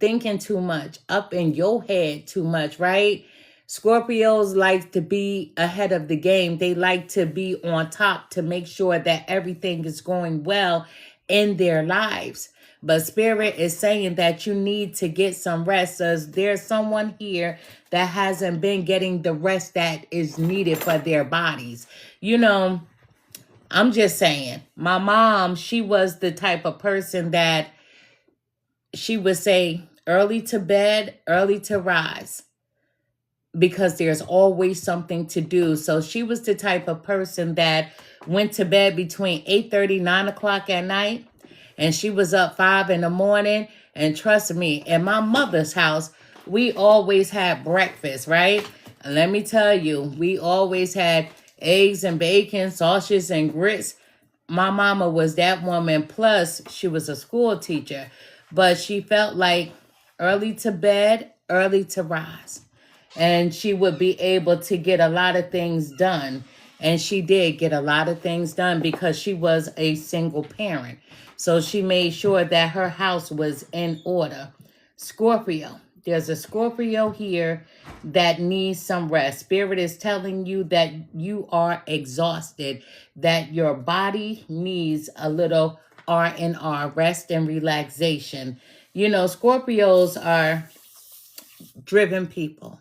thinking too much, up in your head too much, right? Scorpios like to be ahead of the game. They like to be on top to make sure that everything is going well in their lives. But Spirit is saying that you need to get some rest. So there's someone here that hasn't been getting the rest that is needed for their bodies. You know, I'm just saying, my mom, she was the type of person that she would say early to bed, early to rise, because there's always something to do. So she was the type of person that went to bed between 8:30, 9 o'clock at night, and she was up 5 in the morning. And trust me, in my mother's house, we always had breakfast, right? And let me tell you, we always had eggs and bacon, sausages and grits. My mama was that woman. Plus, she was a school teacher. But she felt like early to bed, early to rise. And she would be able to get a lot of things done. And she did get a lot of things done because she was a single parent. So she made sure that her house was in order. Scorpio, There's a Scorpio here that needs some rest. Spirit is telling you that you are exhausted, that your body needs a little R&R, rest and relaxation. You know, Scorpios are driven people.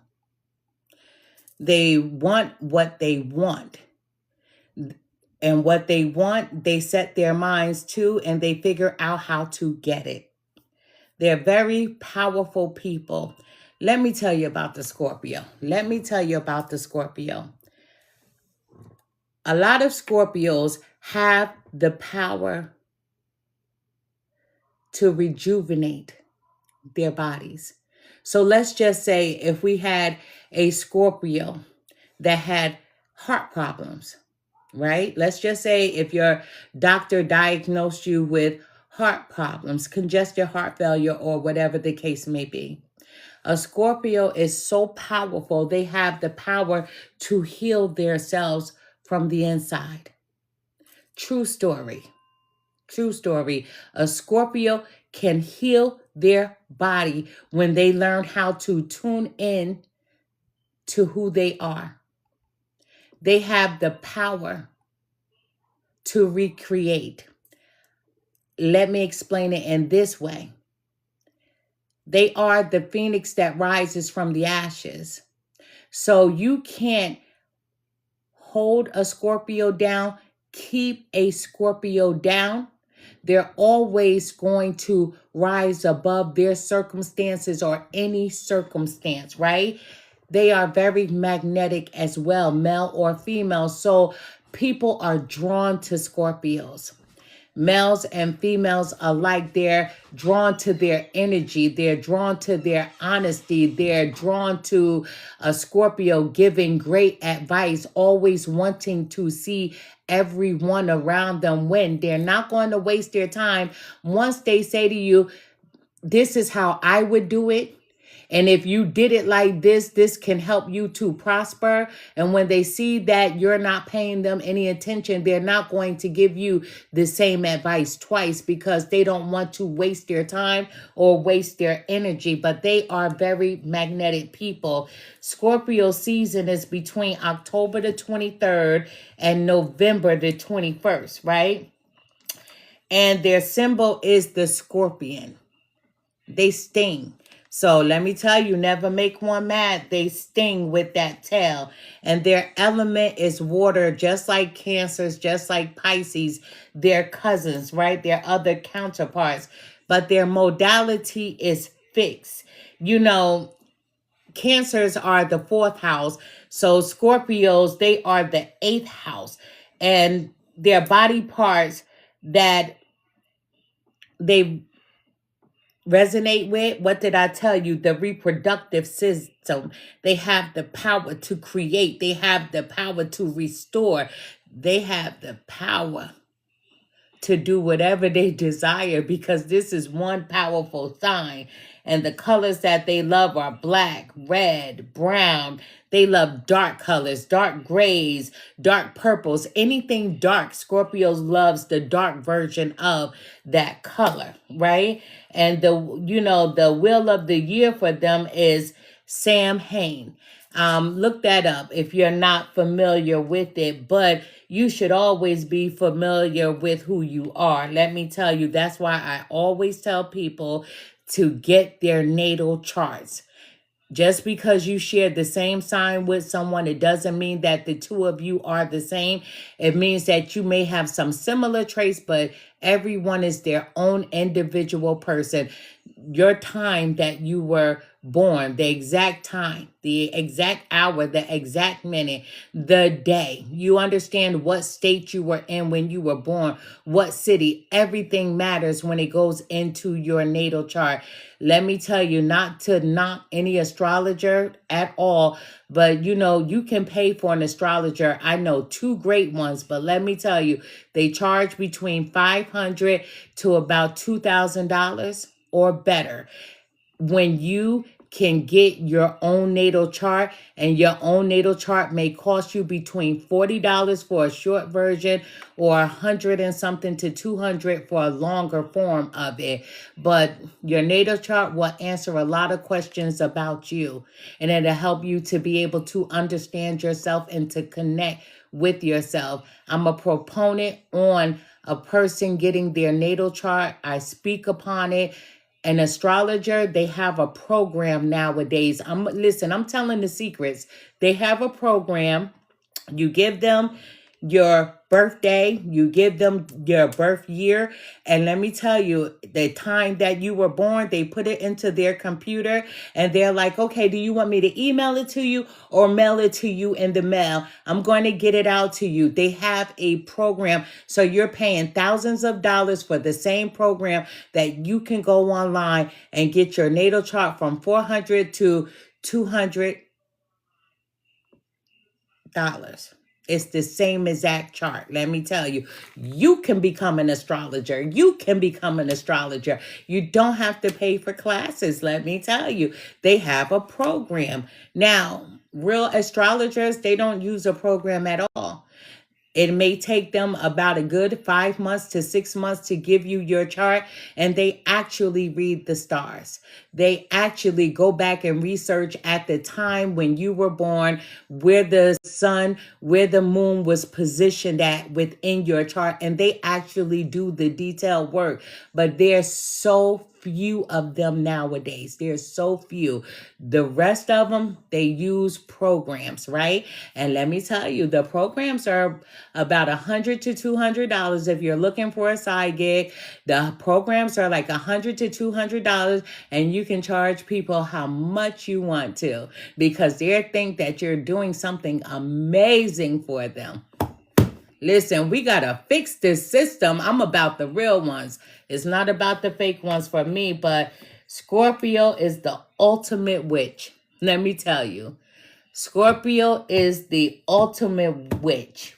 They want what they want. And what they want, they set their minds to, and they figure out how to get it. They're very powerful people. Let me tell you about the Scorpio. Let me tell you about the Scorpio. A lot of Scorpios have the power to rejuvenate their bodies. So let's just say if we had a Scorpio that had heart problems, right? Let's just say if your doctor diagnosed you with heart problems, congestive heart failure, or whatever the case may be. A Scorpio is so powerful, they have the power to heal themselves from the inside. True story. True story. A Scorpio can heal their body when they learn how to tune in to who they are. They have the power to recreate. Let me explain it in this way. They are the phoenix that rises from the ashes. So you can't hold a Scorpio down, keep a Scorpio down. They're always going to rise above their circumstances or any circumstance, right? They are very magnetic as well, male or female. So people are drawn to Scorpios. Males and females alike, they're drawn to their energy. They're drawn to their honesty. They're drawn to a Scorpio giving great advice, always wanting to see everyone around them win. They're not going to waste their time. Once they say to you, this is how I would do it, and if you did it like this can help you to prosper. And when they see that you're not paying them any attention, they're not going to give you the same advice twice because they don't want to waste their time or waste their energy. But they are very magnetic people. Scorpio season is between October the 23rd and November the 21st, right? And their symbol is the scorpion. They sting. So let me tell you, never make one mad. They sting with that tail. And their element is water, just like Cancers, just like Pisces. They're cousins, right? They're other counterparts. But their modality is fixed. You know, Cancers are the 4th house. So Scorpios, they are the 8th house. And their body parts that they resonate with, what did I tell you? The reproductive system. They have the power to create. They have the power to restore. They have the power to do whatever they desire because this is one powerful sign. And the colors that they love are black, red, brown. They love dark colors, dark grays, dark purples, anything dark. Scorpios loves the dark version of that color, right? And the wheel of the year for them is Sam Hain. Look that up if you're not familiar with it, but you should always be familiar with who you are. Let me tell you, that's why I always tell people to get their natal charts. Just because you share the same sign with someone, it doesn't mean that the two of you are the same. It means that you may have some similar traits, but everyone is their own individual person. Your time that you were born, the exact time, the exact hour, the exact minute, the day. You understand what state you were in when you were born, what city. Everything matters when it goes into your natal chart. Let me tell you, not to knock any astrologer at all, but you can pay for an astrologer. I know 2 great ones, but let me tell you, they charge between $500 to about $2,000 or better. When you can get your own natal chart, and your own natal chart may cost you between $40 for a short version or 100 and something to 200 for a longer form of it. But your natal chart will answer a lot of questions about you, and it'll help you to be able to understand yourself and to connect with yourself. I'm a proponent on a person getting their natal chart. I speak upon it. An astrologer, they have a program nowadays. I'm telling the secrets. They have a program. You give them your birthday, you give them your birth year, and let me tell you, the time that you were born, they put it into their computer, and they're like, okay, do you want me to email it to you or mail it to you in the mail? I'm going to get it out to you. They have a program, so you're paying thousands of dollars for the same program that you can go online and get your natal chart from $400 to $200. It's the same exact chart. Let me tell you, you can become an astrologer. You can become an astrologer. You don't have to pay for classes. Let me tell you, they have a program. Now, real astrologers, they don't use a program at all. It may take them about a good 5 months to 6 months to give you your chart, and they actually read the stars. They actually go back and research at the time when you were born, where the sun, where the moon was positioned at within your chart, and they actually do the detailed work. But there's so few of them nowadays. There's so few. The rest of them, they use programs, right? And let me tell you, the programs are about $100 to $200 if you're looking for a side gig. The programs are like $100 to $200, and you can charge people how much you want to because they think that you're doing something amazing for them. Listen, we got to fix this system. I'm about the real ones. It's not about the fake ones for me, but Scorpio is the ultimate witch. Let me tell you. Scorpio is the ultimate witch.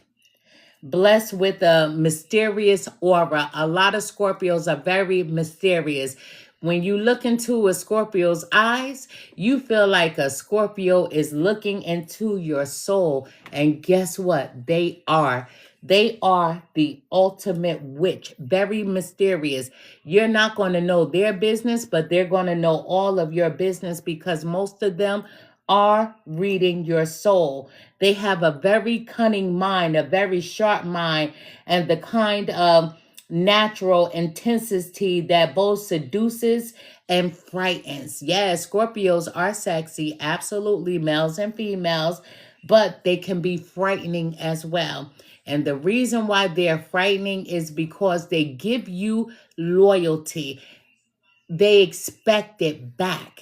Blessed with a mysterious aura. A lot of Scorpios are very mysterious. When you look into a Scorpio's eyes, you feel like a Scorpio is looking into your soul. And guess what? They are. They are the ultimate witch. Very mysterious. You're not going to know their business, but they're going to know all of your business because most of them are reading your soul. They have a very cunning mind, a very sharp mind, and the kind of natural intensity that both seduces and frightens. Yes, Scorpios are sexy, absolutely, males and females, but they can be frightening as well. And the reason why they're frightening is because they give you loyalty. They expect it back.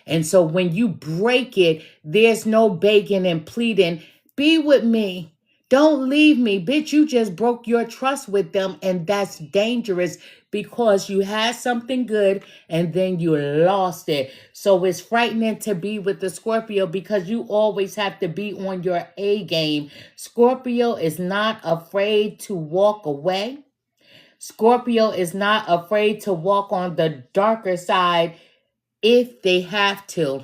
And so when you break it, there's no begging and pleading. Be with me. Don't leave me. Bitch, you just broke your trust with them. And that's dangerous because you had something good and then you lost it. So it's frightening to be with the Scorpio because you always have to be on your A game. Scorpio is not afraid to walk away. Scorpio is not afraid to walk on the darker side if they have to.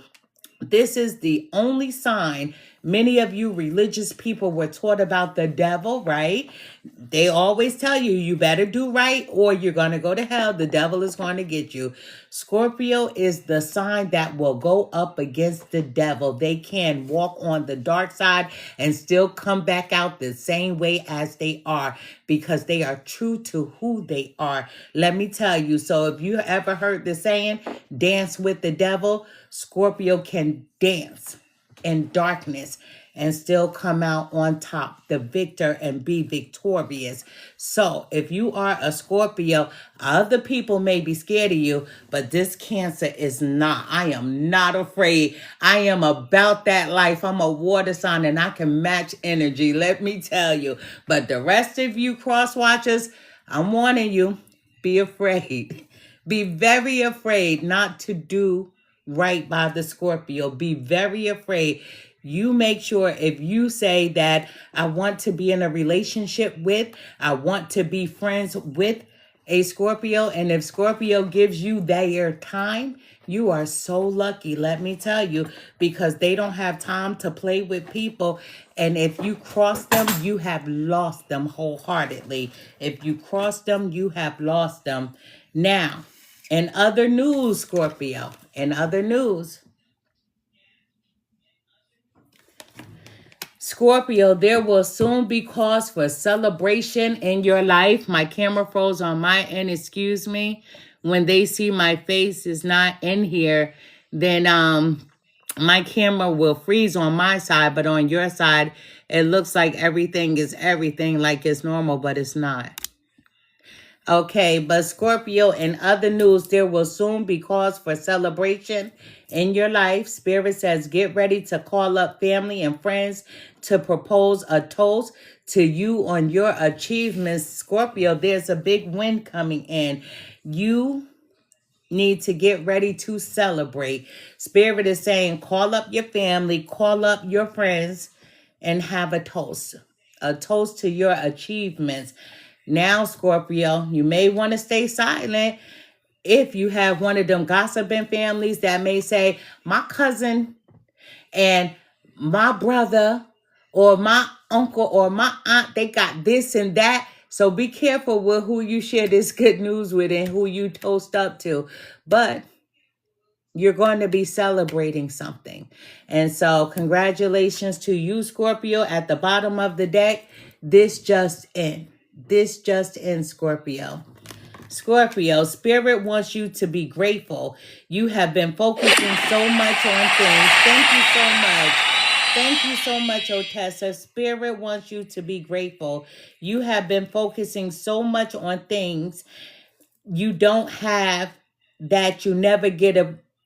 This is the only sign. Many of you religious people were taught about the devil, right? They always tell you, you better do right or you're going to go to hell. The devil is going to get you. Scorpio is the sign that will go up against the devil. They can walk on the dark side and still come back out the same way as they are because they are true to who they are. Let me tell you. So if you ever heard the saying, dance with the devil, Scorpio can dance in darkness and still come out on top, the victor, and be victorious. So if you are a Scorpio, other people may be scared of you, but this Cancer is not. I am not afraid. I am about that life. I'm a water sign and I can match energy, let me tell you. But the rest of you cross watchers, I'm warning you, be afraid. Be very afraid not to do right by the Scorpio. Be very afraid. You make sure if you say that I want to be in a relationship with, I want to be friends with, a Scorpio. And if Scorpio gives you their time, you are so lucky, let me tell you, because they don't have time to play with people. And if you cross them, you have lost them wholeheartedly. If you cross them, you have lost them. Now, in other news, Scorpio, in other news, Scorpio, there will soon be cause for celebration in your life. My camera froze on my end, excuse me. When they see my face is not in here, then my camera will freeze on my side, but on your side, it looks like everything is everything like it's normal, but it's not. Okay, but Scorpio, in other news, there will soon be cause for celebration in your life. Spirit says, get ready to call up family and friends to propose a toast to you on your achievements. Scorpio, there's a big win coming in. You need to get ready to celebrate. Spirit is saying, call up your family, call up your friends, and have a toast to your achievements. Now, Scorpio, you may want to stay silent if you have one of them gossiping families that may say, my cousin and my brother or my uncle or my aunt, they got this and that. So be careful with who you share this good news with and who you toast up to. But you're going to be celebrating something. And so congratulations to you, Scorpio, at the bottom of the deck. This just in. This just in, Scorpio. Scorpio, Spirit wants you to be grateful. You have been focusing so much on things. Thank you so much. Thank you so much, Otessa. Spirit wants you to be grateful. You have been focusing so much on things you don't have, that you never get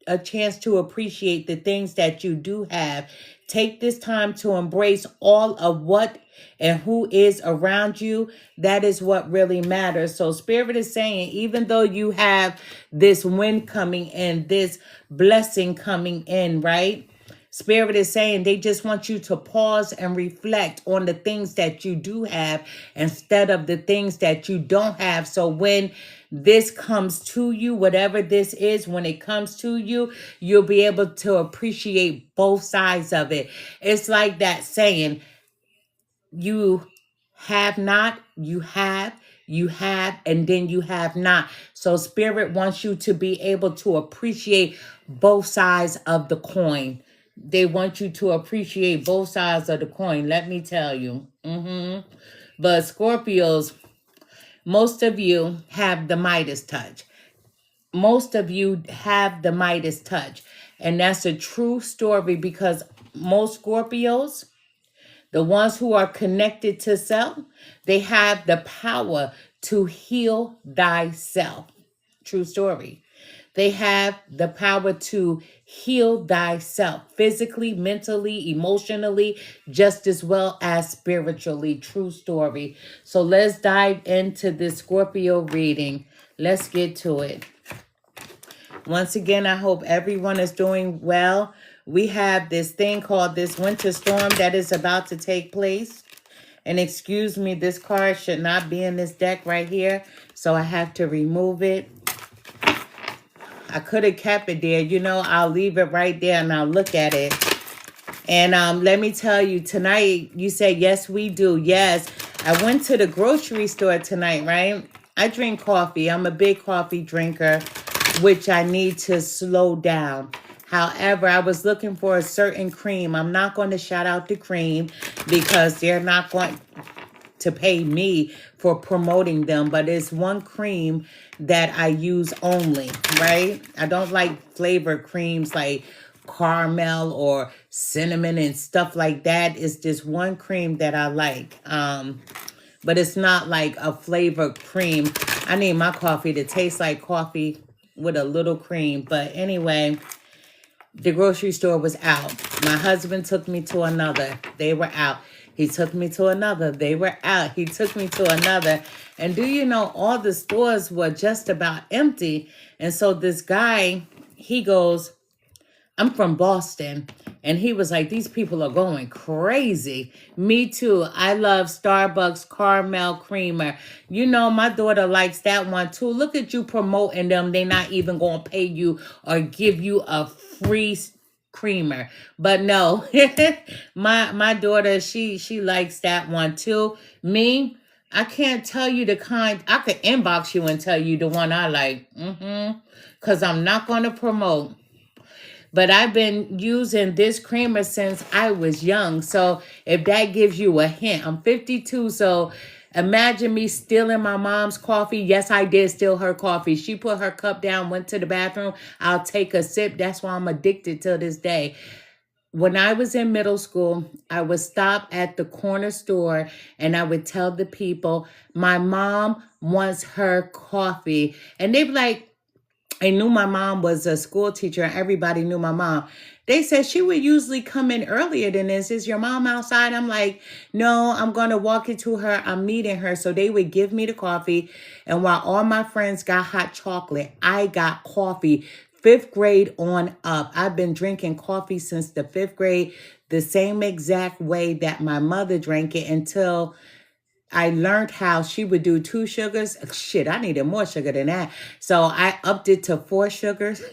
a chance to appreciate the things that you do have. Take this time to embrace all of what and who is around you. That is what really matters. So Spirit is saying, even though you have this win coming in, this blessing coming in, right? Spirit is saying they just want you to pause and reflect on the things that you do have instead of the things that you don't have. So when this comes to you, whatever this is, when it comes to you, you'll be able to appreciate both sides of it. It's like that saying, you have not, you have, and then you have not. So Spirit wants you to be able to appreciate both sides of the coin. They want you to appreciate both sides of the coin. Let me tell you. But Scorpios, most of you have the Midas touch. Most of you have the Midas touch. And that's a true story, because most Scorpios, the ones who are connected to self, they have the power to heal thyself. True story. They have the power to heal thyself physically, mentally, emotionally, just as well as spiritually. True story. So let's dive into this Scorpio reading. Let's get to it. Once again, I hope everyone is doing well. We have this thing called this winter storm that is about to take place. And excuse me, this card should not be in this deck right here, so I have to remove it. I could have kept it there. You know, I'll leave it right there and I'll look at it. And let me tell you, tonight, you say, yes, we do. Yes, I went to the grocery store tonight, right? I drink coffee. I'm a big coffee drinker, which I need to slow down. However, I was looking for a certain cream. I'm not going to shout out the cream because they're not going to pay me for promoting them. But it's one cream that I use only, right? I don't like flavored creams like caramel or cinnamon and stuff like that. It's just one cream that I like. But it's not like a flavored cream. I need my coffee to taste like coffee with a little cream. But anyway, the grocery store was out. My husband took me to another. They were out. He took me to another. They were out. He took me to another. And do you know, all the stores were just about empty. And so this guy, he goes, I'm from Boston. And he was like, these people are going crazy. Me too. I love Starbucks caramel creamer. You know, my daughter likes that one too. Look at you promoting them. They're not even going to pay you or give you a free creamer. But no, my daughter, she likes that one too. Me, I can't tell you the kind. I could inbox you and tell you the one I like. Because I'm not going to promote. But I've been using this creamer since I was young. So if that gives you a hint, I'm 52. So imagine me stealing my mom's coffee. Yes, I did steal her coffee. She put her cup down, went to the bathroom. I'll take a sip. That's why I'm addicted to this day. When I was in middle school, I would stop at the corner store and I would tell the people, my mom wants her coffee. And they'd be like, I knew my mom was a school teacher and everybody knew my mom. They said she would usually come in earlier than this. Is your mom outside? I'm like, no, I'm going to walk into her. I'm meeting her. So they would give me the coffee. And while all my friends got hot chocolate, I got coffee. 5th grade on up. I've been drinking coffee since the 5th grade, the same exact way that my mother drank it until I learned how she would do 2 sugars. Shit, I needed more sugar than that. So I upped it to 4 sugars.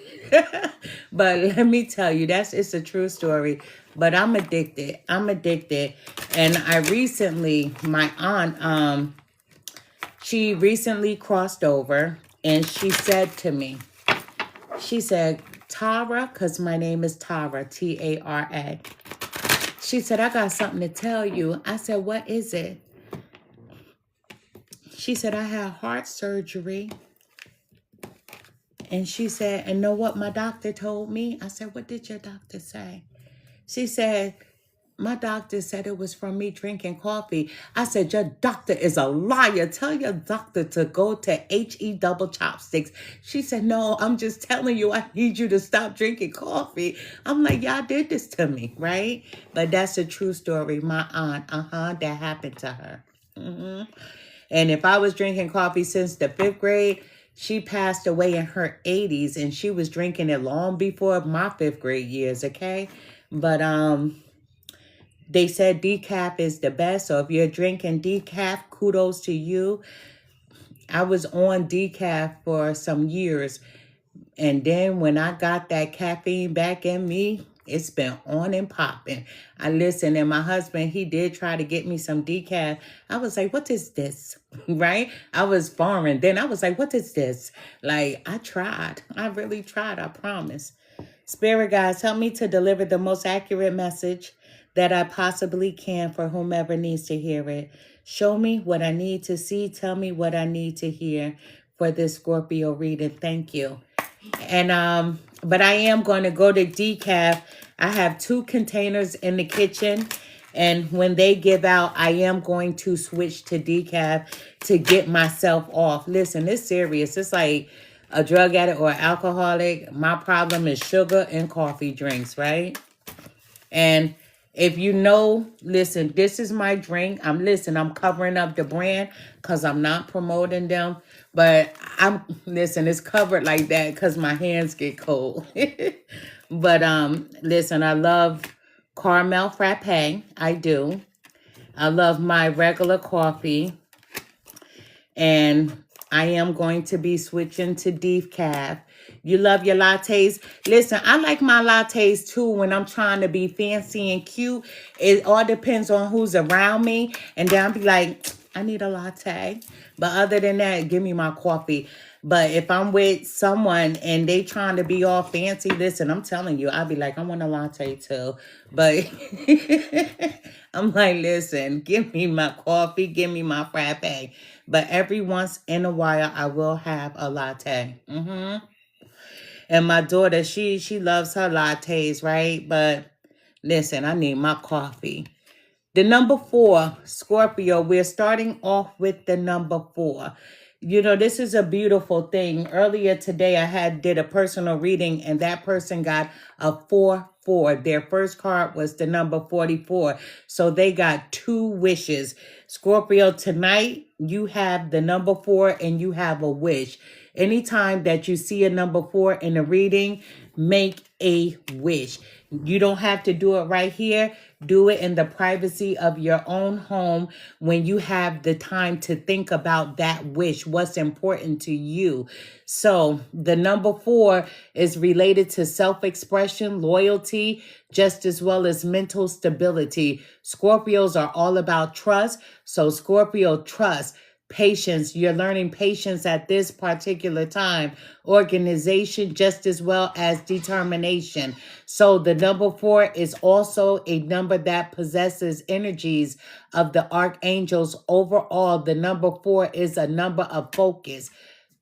But let me tell you, it's a true story. But I'm addicted. And I recently, my aunt, she recently crossed over and she said to me, she said, Tara, because my name is Tara, Tara. She said, I got something to tell you. I said, what is it? She said, I had heart surgery. And she said, and know what my doctor told me? I said, what did your doctor say? She said, my doctor said it was from me drinking coffee. I said, your doctor is a liar. Tell your doctor to go to HE double chopsticks. She said, no, I'm just telling you, I need you to stop drinking coffee. I'm like, y'all did this to me, right? But that's a true story. My aunt, that happened to her. And if I was drinking coffee since the 5th grade, she passed away in her 80s and she was drinking it long before my 5th grade years, okay? But they said decaf is the best. So if you're drinking decaf, kudos to you. I was on decaf for some years. And then when I got that caffeine back in me, it's been on and popping. I listened, and my husband, he did try to get me some decaf. I was like, what is this? Right? I was foreign. Then I was like, what is this? Like, I tried. I really tried, I promise. Spirit guides, help me to deliver the most accurate message that I possibly can for whomever needs to hear it. Show me what I need to see. Tell me what I need to hear for this Scorpio reading. Thank you. And but I am going to go to decaf. I have 2 containers in the kitchen, and when they give out, I am going to switch to decaf to get myself off. Listen, it's serious. It's like a drug addict or alcoholic. My problem is sugar and coffee drinks, right? And if you know, listen, this is my drink. I'm covering up the brand because I'm not promoting them. But listen, it's covered like that because my hands get cold. But listen, I love caramel frappe. I do. I love my regular coffee. And I am going to be switching to decaf. You love your lattes? Listen, I like my lattes too when I'm trying to be fancy and cute. It all depends on who's around me. And then I'll be like, I need a latte. But other than that, give me my coffee. But if I'm with someone and they trying to be all fancy, listen, I'm telling you, I'll be like, I want a latte too. But I'm like, listen, give me my coffee, give me my frappe. But every once in a while, I will have a latte. And my daughter, she loves her lattes, right? But listen, I need my coffee. The number 4, Scorpio, we're starting off with the number 4. You know, this is a beautiful thing. Earlier today, I did a personal reading, and that person got a 4-4. Their first card was the number 44. So they got 2 wishes. Scorpio, tonight, you have the number 4 and you have a wish. anytime that you see a number 4 in a reading, make a wish. You don't have to do it right here. Do it in the privacy of your own home when you have the time to think about that wish, what's important to you. So the number 4 is related to self-expression, loyalty, just as well as mental stability. Scorpios are all about trust. So Scorpio, trust. Patience, you're learning patience at this particular time. Organization, just as well as determination. So the number 4 is also a number that possesses energies of the archangels. Overall, the number 4 is a number of focus,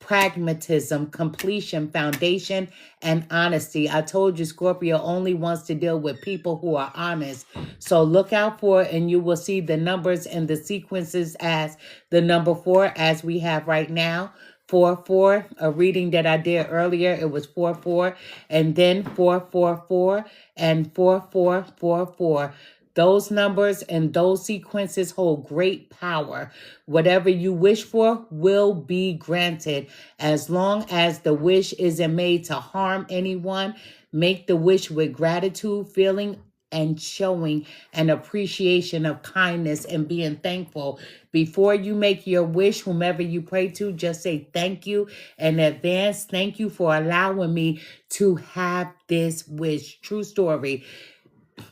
pragmatism, completion, foundation, and honesty. I told you Scorpio only wants to deal with people who are honest. So look out for it, and you will see the numbers and the sequences as the number 4 as we have right now. 4-4, a reading that I did earlier, it was 4-4, and then 4-4-4, and 4-4-4-4. Those numbers and those sequences hold great power. Whatever you wish for will be granted. As long as the wish isn't made to harm anyone, make the wish with gratitude, feeling and showing an appreciation of kindness and being thankful. Before you make your wish, whomever you pray to, just say thank you in advance. Thank you for allowing me to have this wish. True story.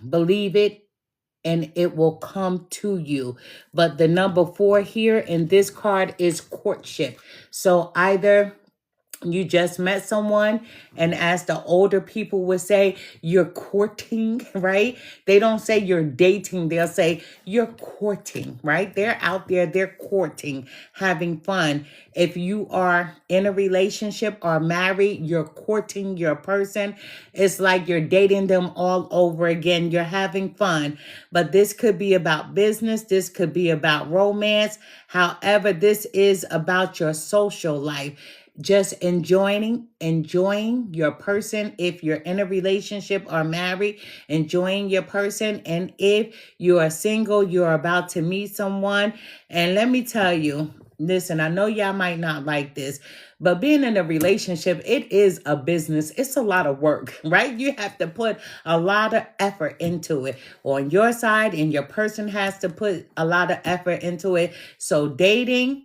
Believe it, and it will come to you. But the number 4 here in this card is courtship. So either you just met someone, and as the older people would say, you're courting, right? They don't say you're dating. They'll say you're courting, right? They're out there, they're courting, having fun. If you are in a relationship or married, you're courting your person. It's like you're dating them all over again. You're having fun. But this could be about business. This could be about romance. However, this is about your social life. Just enjoying your person. If you're in a relationship or married, enjoying your person. And if you are single, you're about to meet someone. And let me tell you, listen, I know y'all might not like this, but being in a relationship, it is a business. It's a lot of work, right? You have to put a lot of effort into it on your side, and your person has to put a lot of effort into it. So dating,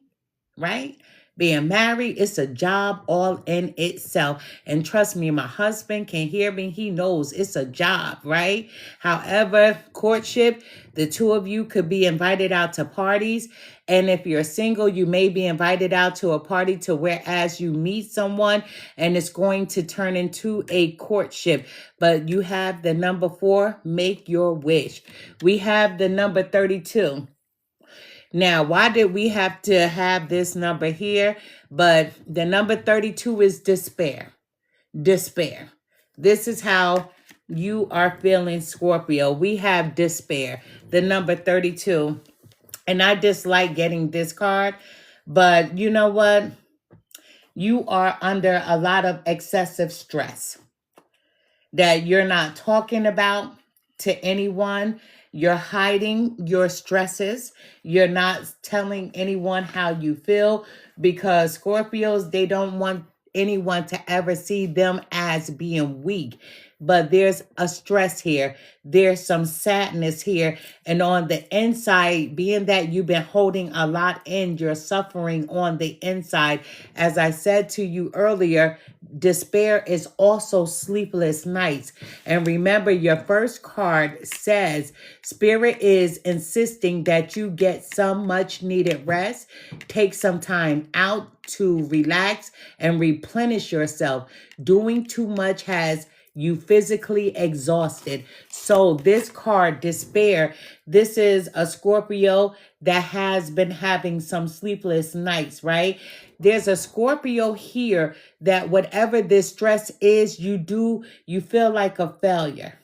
right? Being married, it's a job all in itself. And trust me, my husband can hear me. He knows it's a job, right? However, courtship, the two of you could be invited out to parties. And if you're single, you may be invited out to a party to whereas you meet someone, and it's going to turn into a courtship. But you have the number 4, make your wish. We have the number 32. Now, why did we have to have this number here? But the number 32 is despair. Despair. This is how you are feeling, Scorpio. We have despair, the number 32. And I dislike getting this card, but you know what? You are under a lot of excessive stress that you're not talking about to anyone. You're hiding your stresses. You're not telling anyone how you feel, because Scorpios, they don't want anyone to ever see them as being weak. But there's a stress here. There's some sadness here. And on the inside, being that you've been holding a lot in, you're suffering on the inside. As I said to you earlier, despair is also sleepless nights. And remember, your first card says Spirit is insisting that you get some much needed rest. Take some time out to relax and replenish yourself. Doing too much has you physically exhausted. So this card, despair, this is a Scorpio that has been having some sleepless nights, right? There's a Scorpio here that whatever this stress is, you feel like a failure.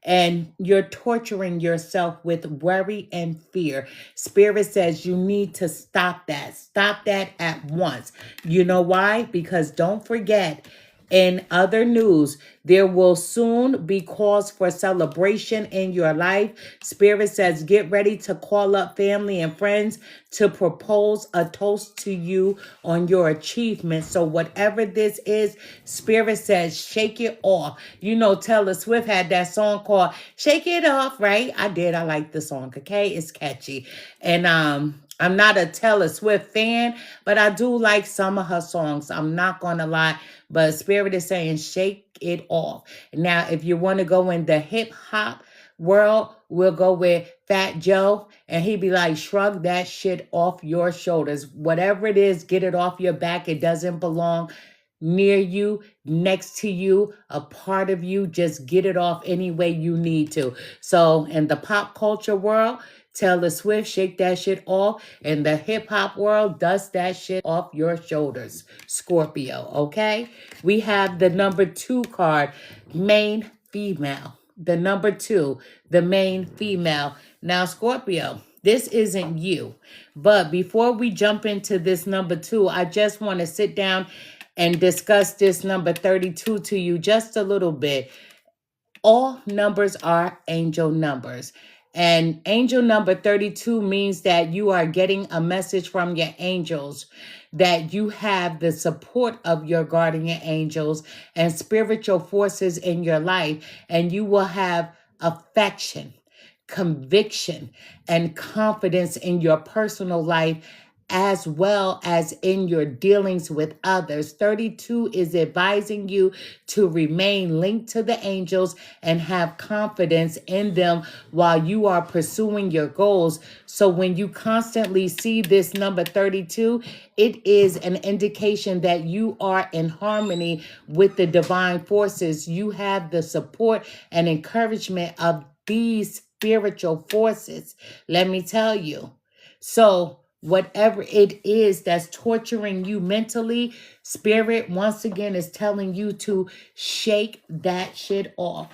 And you're torturing yourself with worry and fear. Spirit says you need to stop that. Stop that at once. You know why? Because don't forget, In other news, there will soon be cause for celebration in your life. Spirit says, get ready to call up family and friends to propose a toast to you on your achievements. So whatever this is, Spirit says, shake it off. You know, Taylor Swift had that song called Shake It Off, right? I did. I like the song, okay? It's catchy. And I'm not a Taylor Swift fan, but I do like some of her songs. I'm not going to lie. But Spirit is saying, shake it off. Now, if you want to go in the hip hop world, we'll go with Fat Joe. And he'd be like, shrug that shit off your shoulders. Whatever it is, get it off your back. It doesn't belong near you, next to you, a part of you. Just get it off any way you need to. So in the pop culture world, Taylor Swift, shake that shit off. In the hip hop world, dust that shit off your shoulders. Scorpio, okay? We have the number 2 card, main female. The number 2, the main female. Now, Scorpio, this isn't you. But before we jump into this number 2, I just want to sit down and discuss this number 32 to you just a little bit. All numbers are angel numbers. And angel number 32 means that you are getting a message from your angels, that you have the support of your guardian angels and spiritual forces in your life, and you will have affection, conviction, and confidence in your personal life as well as in your dealings with others. 32 is advising you to remain linked to the angels and have confidence in them while you are pursuing your goals. So when you constantly see this number 32, it is an indication that you are in harmony with the divine forces. You have the support and encouragement of these spiritual forces. Let me tell you. So whatever it is that's torturing you mentally, Spirit once again is telling you to shake that shit off.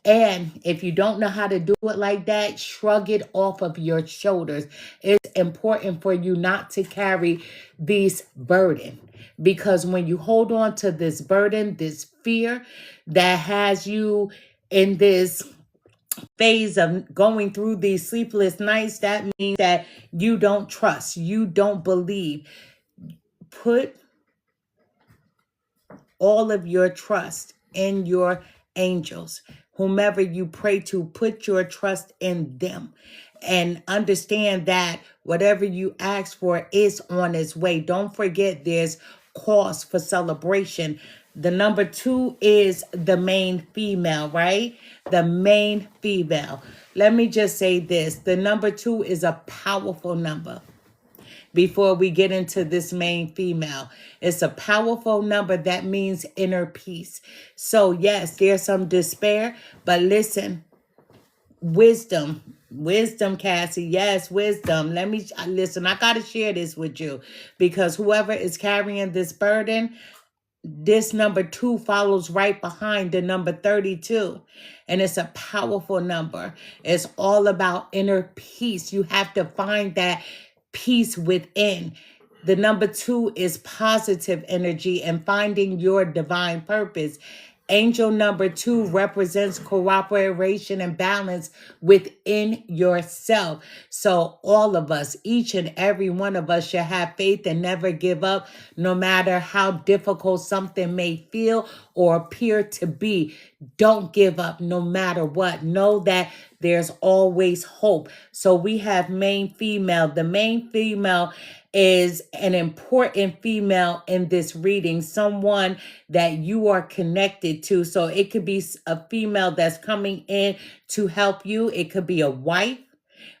And if you don't know how to do it like that, shrug it off of your shoulders. It's important for you not to carry this burden, because when you hold on to this burden, this fear that has you in this phase of going through these sleepless nights, that means that you don't trust, you don't believe. Put all of your trust in your angels. Whomever you pray to, put your trust in them. And understand that whatever you ask for is on its way. Don't forget there's cause for celebration. The number 2 is the main female, right? The main female. Let me just say this. The number 2 is a powerful number. Before we get into this main female, it's a powerful number that means inner peace. So yes, there's some despair, but listen, wisdom, Cassie. Yes, wisdom. Let me listen. I got to share this with you, because whoever is carrying this burden, this number 2 follows right behind the number 32. And it's a powerful number. It's all about inner peace. You have to find that peace within. The number 2 is positive energy and finding your divine purpose. Angel number 2 represents cooperation and balance within yourself. So all of us, each and every one of us, should have faith and never give up, no matter how difficult something may feel or appear to be. Don't give up no matter what. Know that there's always hope. So we have main female. The main female is an important female in this reading, someone that you are connected to. So it could be a female that's coming in to help you. It could be a wife,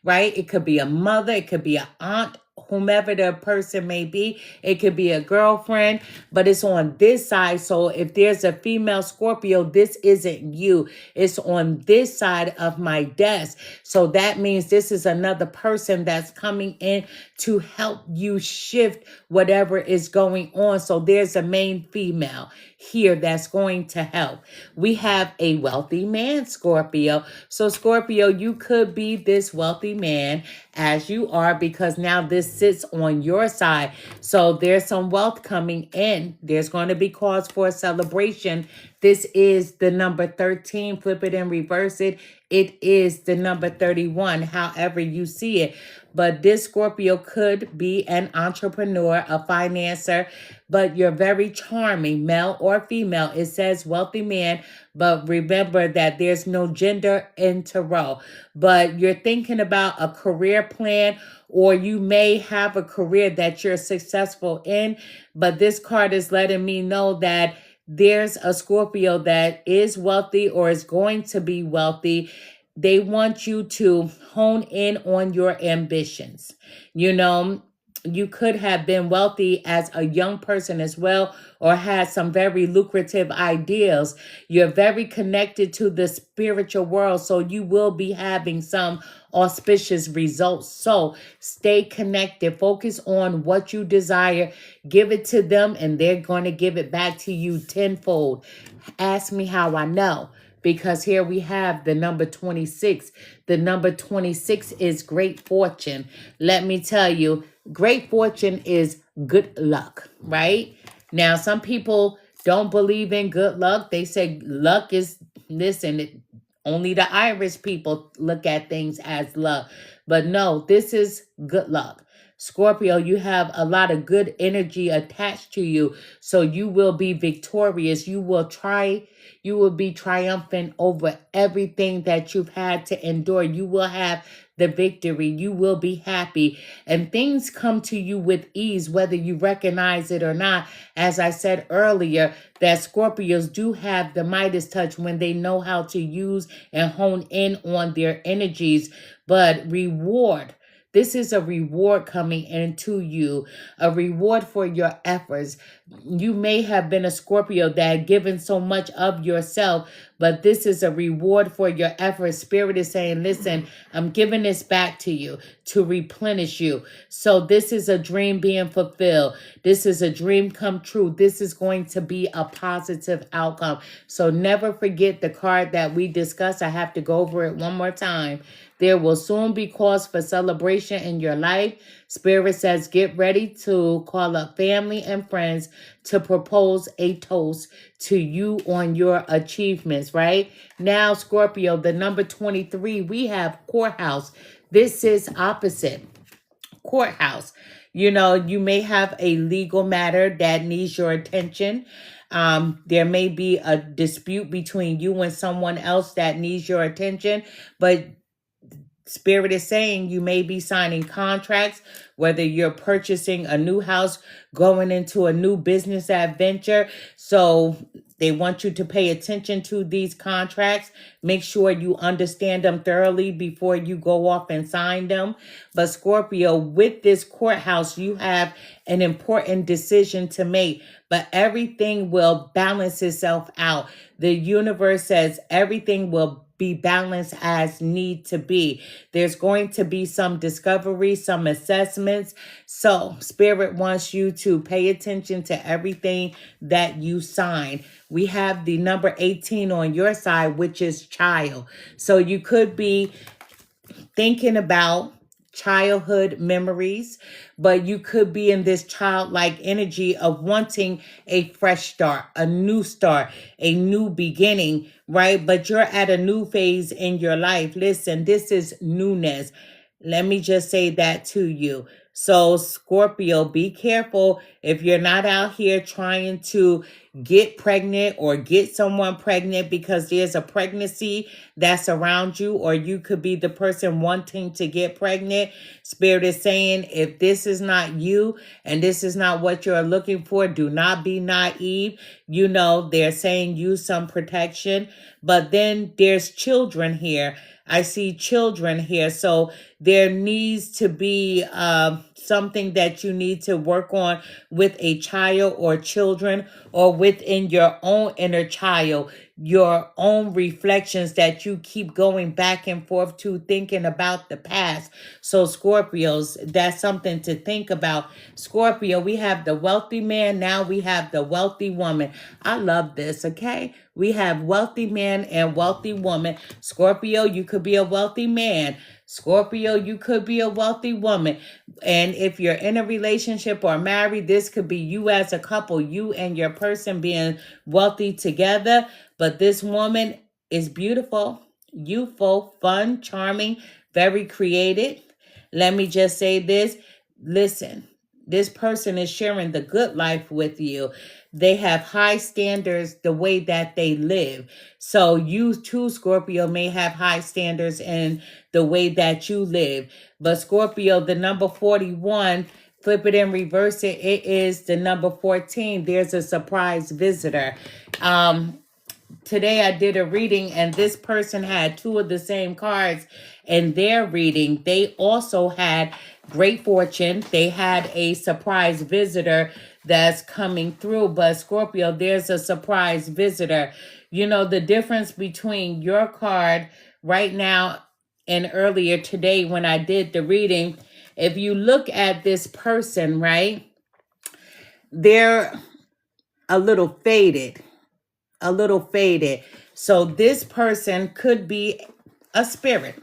right? It could be a mother. It could be an aunt, whomever the person may be. It could be a girlfriend, but it's on this side. So if there's a female Scorpio, this isn't you. It's on this side of my desk. So that means this is another person that's coming in to help you shift whatever is going on. So there's a main female here that's going to help. We have a wealthy man, Scorpio. So Scorpio, you could be this wealthy man as you are, because now this this sits on your side. So there's some wealth coming in. There's going to be cause for a celebration. This is the number 13. Flip it and reverse it. It is the number 31, however you see it. But this Scorpio could be an entrepreneur, a financer, but you're very charming, male or female. It says wealthy man, but remember that there's no gender in tarot. But you're thinking about a career plan, or you may have a career that you're successful in. But this card is letting me know that there's a Scorpio that is wealthy or is going to be wealthy. They want you to hone in on your ambitions. You know, you could have been wealthy as a young person as well, or had some very lucrative ideas. You're very connected to the spiritual world, so you will be having some auspicious results. So stay connected. Focus on what you desire. Give it to them, and they're going to give it back to you tenfold. Ask me how I know. Because here we have the number 26. The number 26 is great fortune. Let me tell you, great fortune is good luck, right? Now, some people don't believe in good luck. They say luck is, listen, only the Irish people look at things as luck. But no, this is good luck. Scorpio, you have a lot of good energy attached to you. So you will be victorious. You will be triumphant over everything that you've had to endure. You will have the victory. You will be happy. And things come to you with ease, whether you recognize it or not. As I said earlier, that Scorpios do have the Midas touch when they know how to use and hone in on their energies. But reward. This is a reward coming into you, a reward for your efforts. You may have been a Scorpio that had given so much of yourself, but this is a reward for your efforts. Spirit is saying, listen, I'm giving this back to you to replenish you. So this is a dream being fulfilled. This is a dream come true. This is going to be a positive outcome. So never forget the card that we discussed. I have to go over it one more time. There will soon be cause for celebration in your life. Spirit says, get ready to call up family and friends to propose a toast to you on your achievements, right? Now, Scorpio, the number 23, we have courthouse. This is opposite. Courthouse. You know, you may have a legal matter that needs your attention. There may be a dispute between you and someone else that needs your attention, but Spirit is saying you may be signing contracts, whether you're purchasing a new house, going into a new business adventure. So they want you to pay attention to these contracts. Make sure you understand them thoroughly before you go off and sign them. But Scorpio, with this courthouse, you have an important decision to make, but everything will balance itself out. The universe says everything will be balanced as need to be. There's going to be some discovery, some assessments. So Spirit wants you to pay attention to everything that you sign. We have the number 18 on your side, which is child. So you could be thinking about childhood memories, but you could be in this childlike energy of wanting a fresh start, a new beginning, right? But you're at a new phase in your life. Listen, this is newness. Let me just say that to you. So Scorpio, be careful if you're not out here trying to get pregnant or get someone pregnant, because there's a pregnancy that's around you, or you could be the person wanting to get pregnant. Spirit is saying, if this is not you and this is not what you're looking for, do not be naive. You know, they're saying use some protection, but then there's children here. I see children here. So there needs to be something that you need to work on with a child or children, or within your own inner child. your own reflections that you keep going back and forth to, thinking about the past. So Scorpios, that's something to think about. Scorpio, we have the wealthy man, now we have the wealthy woman. I love this, okay? We have wealthy man and wealthy woman. Scorpio, you could be a wealthy man. Scorpio, you could be a wealthy woman. And if you're in a relationship or married, this could be you as a couple, you and your person being wealthy together. But this woman is beautiful, youthful, fun, charming, very creative. Let me just say this. Listen, this person is sharing the good life with you. They have high standards the way that they live. So you too, Scorpio, may have high standards in the way that you live. But Scorpio, the number 41, flip it and reverse it. It is the number 14. There's a surprise visitor. Today I did a reading and this person had two of the same cards in their reading. They also had great fortune. They had a surprise visitor that's coming through. But Scorpio, there's a surprise visitor. You know, the difference between your card right now and earlier today when I did the reading, if you look at this person, right, they're a little faded. So this person could be a spirit.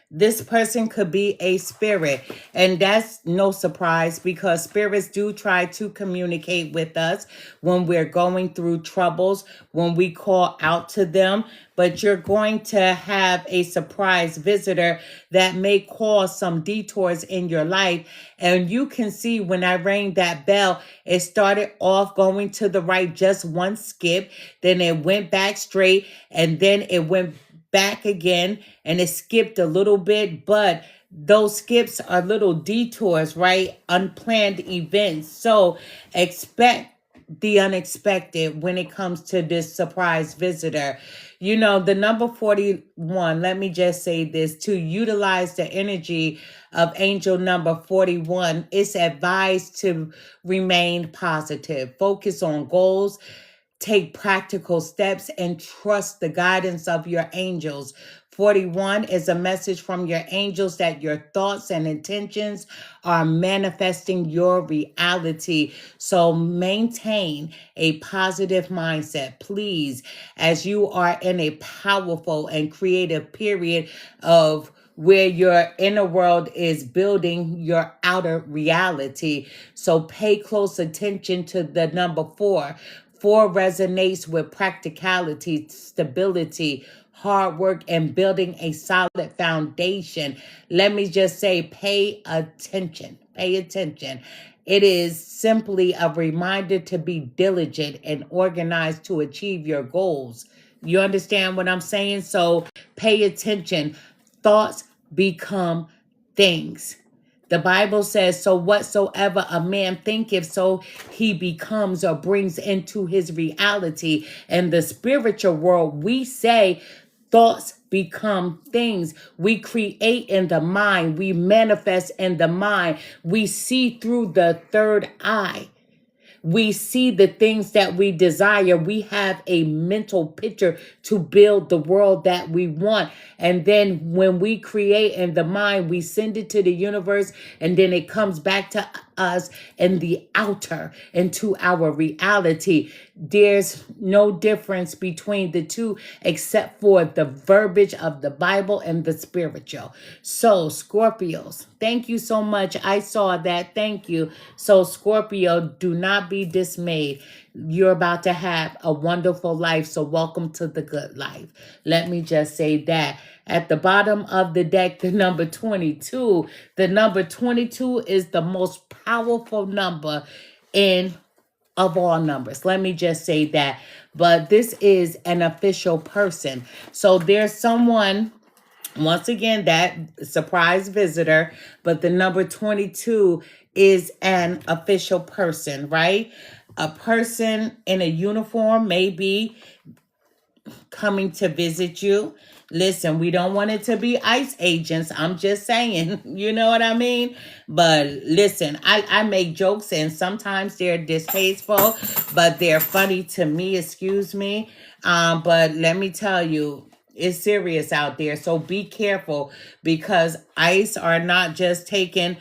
This person could be a spirit. And that's no surprise because spirits do try to communicate with us when we're going through troubles, when we call out to them. But you're going to have a surprise visitor that may cause some detours in your life. And you can see when I rang that bell, it started off going to the right, just one skip. Then it went back straight and then it went back again and it skipped a little bit, but those skips are little detours, right? Unplanned events. So expect the unexpected when it comes to this surprise visitor. You know, the number 41, let me just say this, to utilize the energy of angel number 41, it's advised to remain positive, focus on goals, take practical steps, and trust the guidance of your angels. 41 is a message from your angels that your thoughts and intentions are manifesting your reality. So maintain a positive mindset, please, as you are in a powerful and creative period of where your inner world is building your outer reality. So pay close attention to the number 4. 4 resonates with practicality, stability, hard work, and building a solid foundation. Let me just say, pay attention. Pay attention. It is simply a reminder to be diligent and organized to achieve your goals. You understand what I'm saying? So pay attention. Thoughts become things. The Bible says, so whatsoever a man thinketh, so he becomes or brings into his reality. In the spiritual world, we say thoughts become things. We create in the mind. We manifest in the mind. We see through the third eye. We see the things that we desire. We have a mental picture to build the world that we want. And then when we create in the mind, we send it to the universe, and then it comes back to us in the outer, into our reality. There's no difference between the two except for the verbiage of the Bible and the spiritual. So Scorpios, thank you so much. I saw that. Thank you. So Scorpio, do not be dismayed. You're about to have a wonderful life. So welcome to the good life. Let me just say that. At the bottom of the deck, the number 22. The number 22 is the most powerful number of all numbers. Let me just say that. But this is an official person. So there's someone, once again, that surprise visitor, but the number 22 is an official person, right? A person in a uniform may be coming to visit you. Listen, we don't want it to be ICE agents. I'm just saying, you know what I mean? But listen, I make jokes and sometimes they're distasteful, but they're funny to me, excuse me. But let me tell you, it's serious out there. So be careful, because ICE are not just taking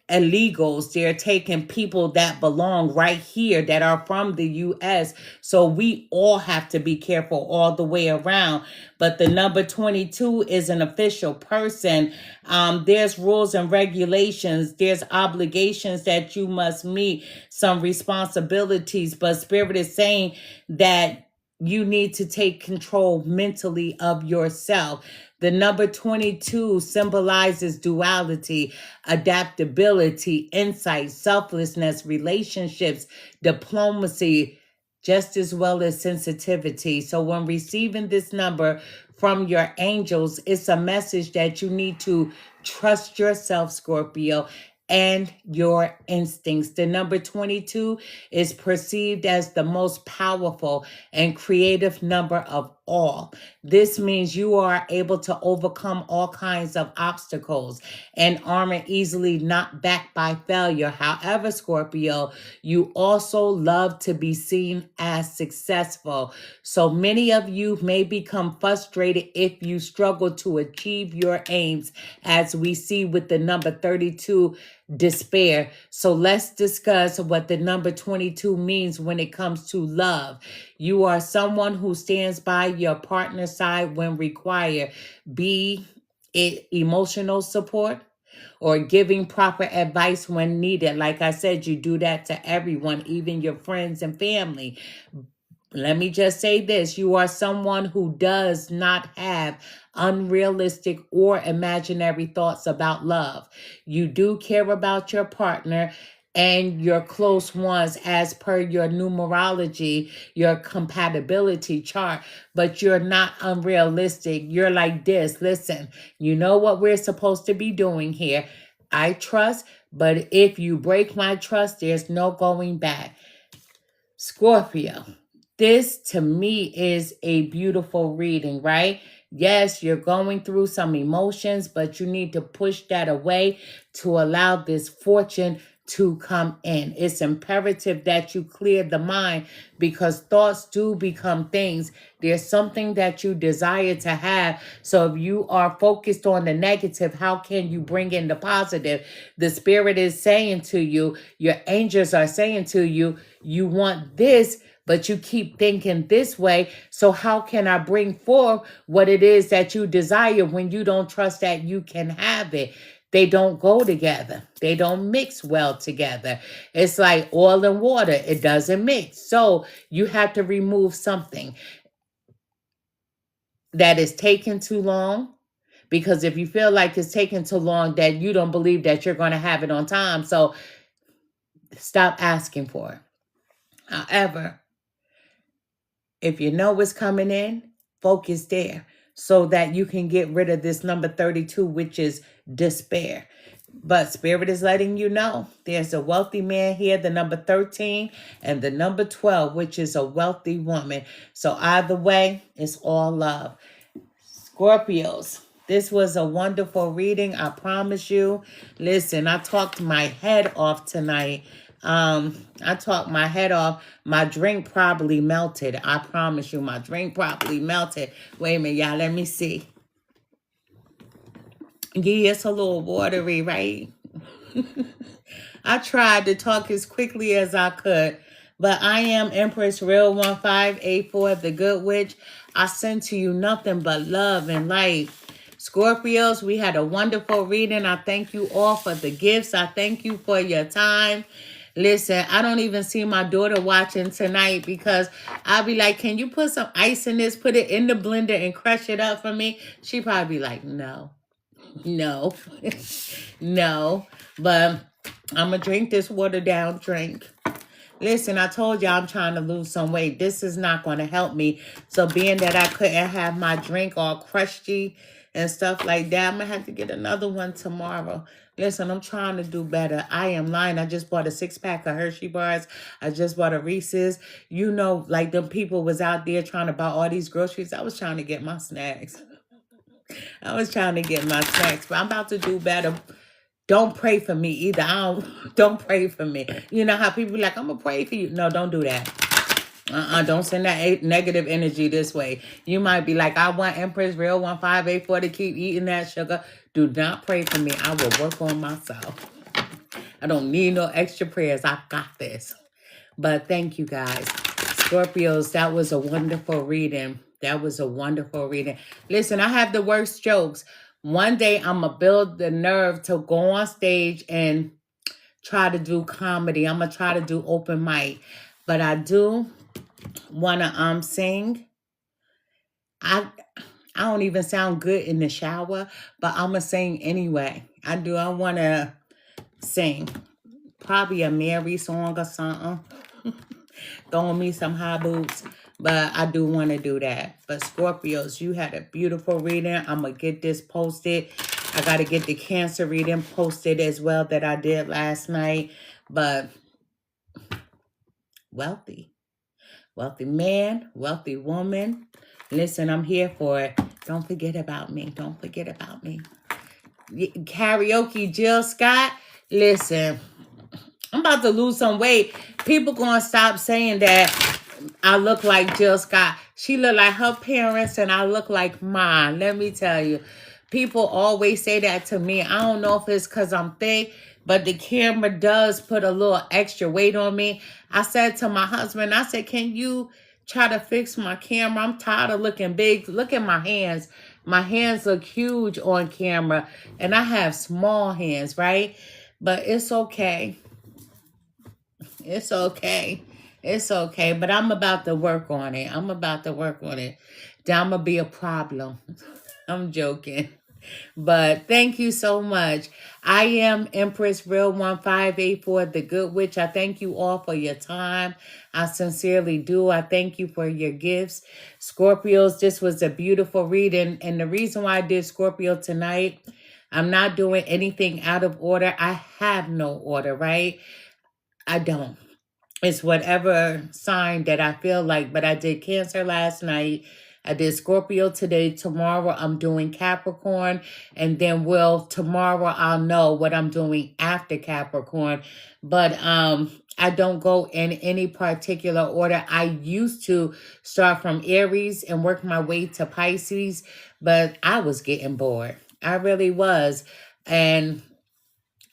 illegals, they're taking people that belong right here, that are from the US. So we all have to be careful all the way around. But the number 22 is an official person. There's rules and regulations, there's obligations that you must meet, some responsibilities. But Spirit is saying that you need to take control mentally of yourself. The number 22 symbolizes duality, adaptability, insight, selflessness, relationships, diplomacy, just as well as sensitivity. So when receiving this number from your angels, it's a message that you need to trust yourself, Scorpio, and your instincts. The number 22 is perceived as the most powerful and creative number of all. This means you are able to overcome all kinds of obstacles and aren't easily knocked back by failure. However, Scorpio, you also love to be seen as successful. So many of you may become frustrated if you struggle to achieve your aims, as we see with the number 32, despair. So let's discuss what the number 22 means when it comes to love. You are someone who stands by your partner's side when required, be it emotional support or giving proper advice when needed. Like I said, you do that to everyone, even your friends and family. Let me just say this. You are someone who does not have unrealistic or imaginary thoughts about love. You do care about your partner and your close ones as per your numerology, your compatibility chart, but you're not unrealistic. You're like this. Listen, you know what we're supposed to be doing here. I trust, but if you break my trust, there's no going back. Scorpio, this to me is a beautiful reading, right? Yes, you're going through some emotions, but you need to push that away to allow this fortune to come in. It's imperative that you clear the mind, because thoughts do become things. There's something that you desire to have. So if you are focused on the negative, how can you bring in the positive? The Spirit is saying to you, your angels are saying to you, you want this, but you keep thinking this way. So how can I bring forth what it is that you desire when you don't trust that you can have it? They don't go together. They don't mix well together. It's like oil and water. It doesn't mix. So you have to remove something that is taking too long. Because if you feel like it's taking too long, that you don't believe that you're going to have it on time. So stop asking for it. However, if you know what's coming in, focus there so that you can get rid of this number 32, which is despair. But Spirit is letting you know there's a wealthy man here, the number 13, and the number 12, which is a wealthy woman. So either way, it's all love. Scorpios, this was a wonderful reading. I promise you. Listen, I talked my head off tonight. I talked my head off. My drink probably melted. I promise you, my drink probably melted. Wait a minute, y'all. Let me see. Yeah, it's a little watery, right? I tried to talk as quickly as I could. But I am Empress Real 1584, the Good Witch. I send to you nothing but love and light. Scorpios, we had a wonderful reading. I thank you all for the gifts. I thank you for your time. Listen, I don't even see my daughter watching tonight, because I'll be like, can you put some ice in this, put it in the blender and crush it up for me? She probably be like, no, no, no. But I'm going to drink this watered down drink. Listen, I told y'all I'm trying to lose some weight. This is not going to help me. So being that I couldn't have my drink all crusty and stuff like that, I'm going to have to get another one tomorrow. Listen, I'm trying to do better. I am lying. I just bought a 6-pack of Hershey bars. I just bought a Reese's. You know, like them people was out there trying to buy all these groceries. I was trying to get my snacks. I was trying to get my snacks, but I'm about to do better. Don't pray for me either. Don't pray for me. You know how people be like, I'm going to pray for you. No, don't do that. Don't send that negative energy this way. You might be like, I want Empress Real 1584 to keep eating that sugar. Do not pray for me. I will work on myself. I don't need no extra prayers. I got this. But thank you guys. Scorpios, that was a wonderful reading. That was a wonderful reading. Listen, I have the worst jokes. One day I'm going to build the nerve to go on stage and try to do comedy. I'm going to try to do open mic. But I do want to sing. I don't even sound good in the shower, but I'm going to sing anyway. I do. I want to sing. Probably a Mary song or something. Throwing me some high boots. But I do want to do that. But Scorpios, you had a beautiful reading. I'm going to get this posted. I got to get the Cancer reading posted as well that I did last night. But wealthy. Wealthy man, wealthy woman. Listen, I'm here for it. Don't forget about me. Don't forget about me. Karaoke Jill Scott. Listen, I'm about to lose some weight. People gonna stop saying that I look like Jill Scott. She look like her parents and I look like mine. Let me tell you. People always say that to me. I don't know if it's because I'm thick, but the camera does put a little extra weight on me. I said to my husband, I said, can you try to fix my camera? I'm tired of looking big. Look at my hands. My hands look huge on camera and I have small hands, right? But it's okay. It's okay. It's okay. But I'm about to work on it. I'm about to work on it. I'm going to be a problem. I'm joking. But thank you so much. I am Empress Real 1584, the Good Witch. I thank you all for your time. I sincerely do. I thank you for your gifts. Scorpios, this was a beautiful reading. And the reason why I did Scorpio tonight, I'm not doing anything out of order. I have no order, right? I don't. It's whatever sign that I feel like. But I did Cancer last night. I did Scorpio today. Tomorrow I'm doing Capricorn. And then tomorrow I'll know what I'm doing after Capricorn. But I don't go in any particular order. I used to start from Aries and work my way to Pisces. But I was getting bored. I really was. And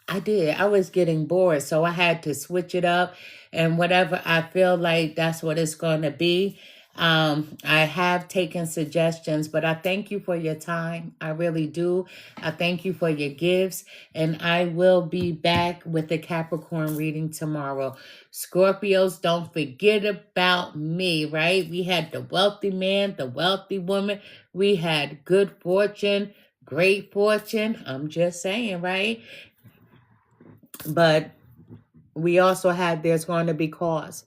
I did. I was getting bored. So I had to switch it up. And whatever I feel like, that's what it's going to be. I have taken suggestions, but I thank you for your time. I really do. I thank you for your gifts. And I will be back with the Capricorn reading tomorrow. Scorpios, don't forget about me, right? We had the wealthy man, the wealthy woman. We had good fortune, great fortune. I'm just saying, right? But we also had, there's going to be cause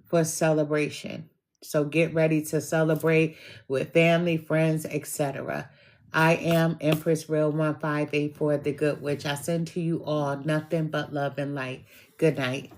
for celebration. So get ready to celebrate with family, friends, etc. I am Empress Real 1584, the Good Witch. I send to you all nothing but love and light. Good night.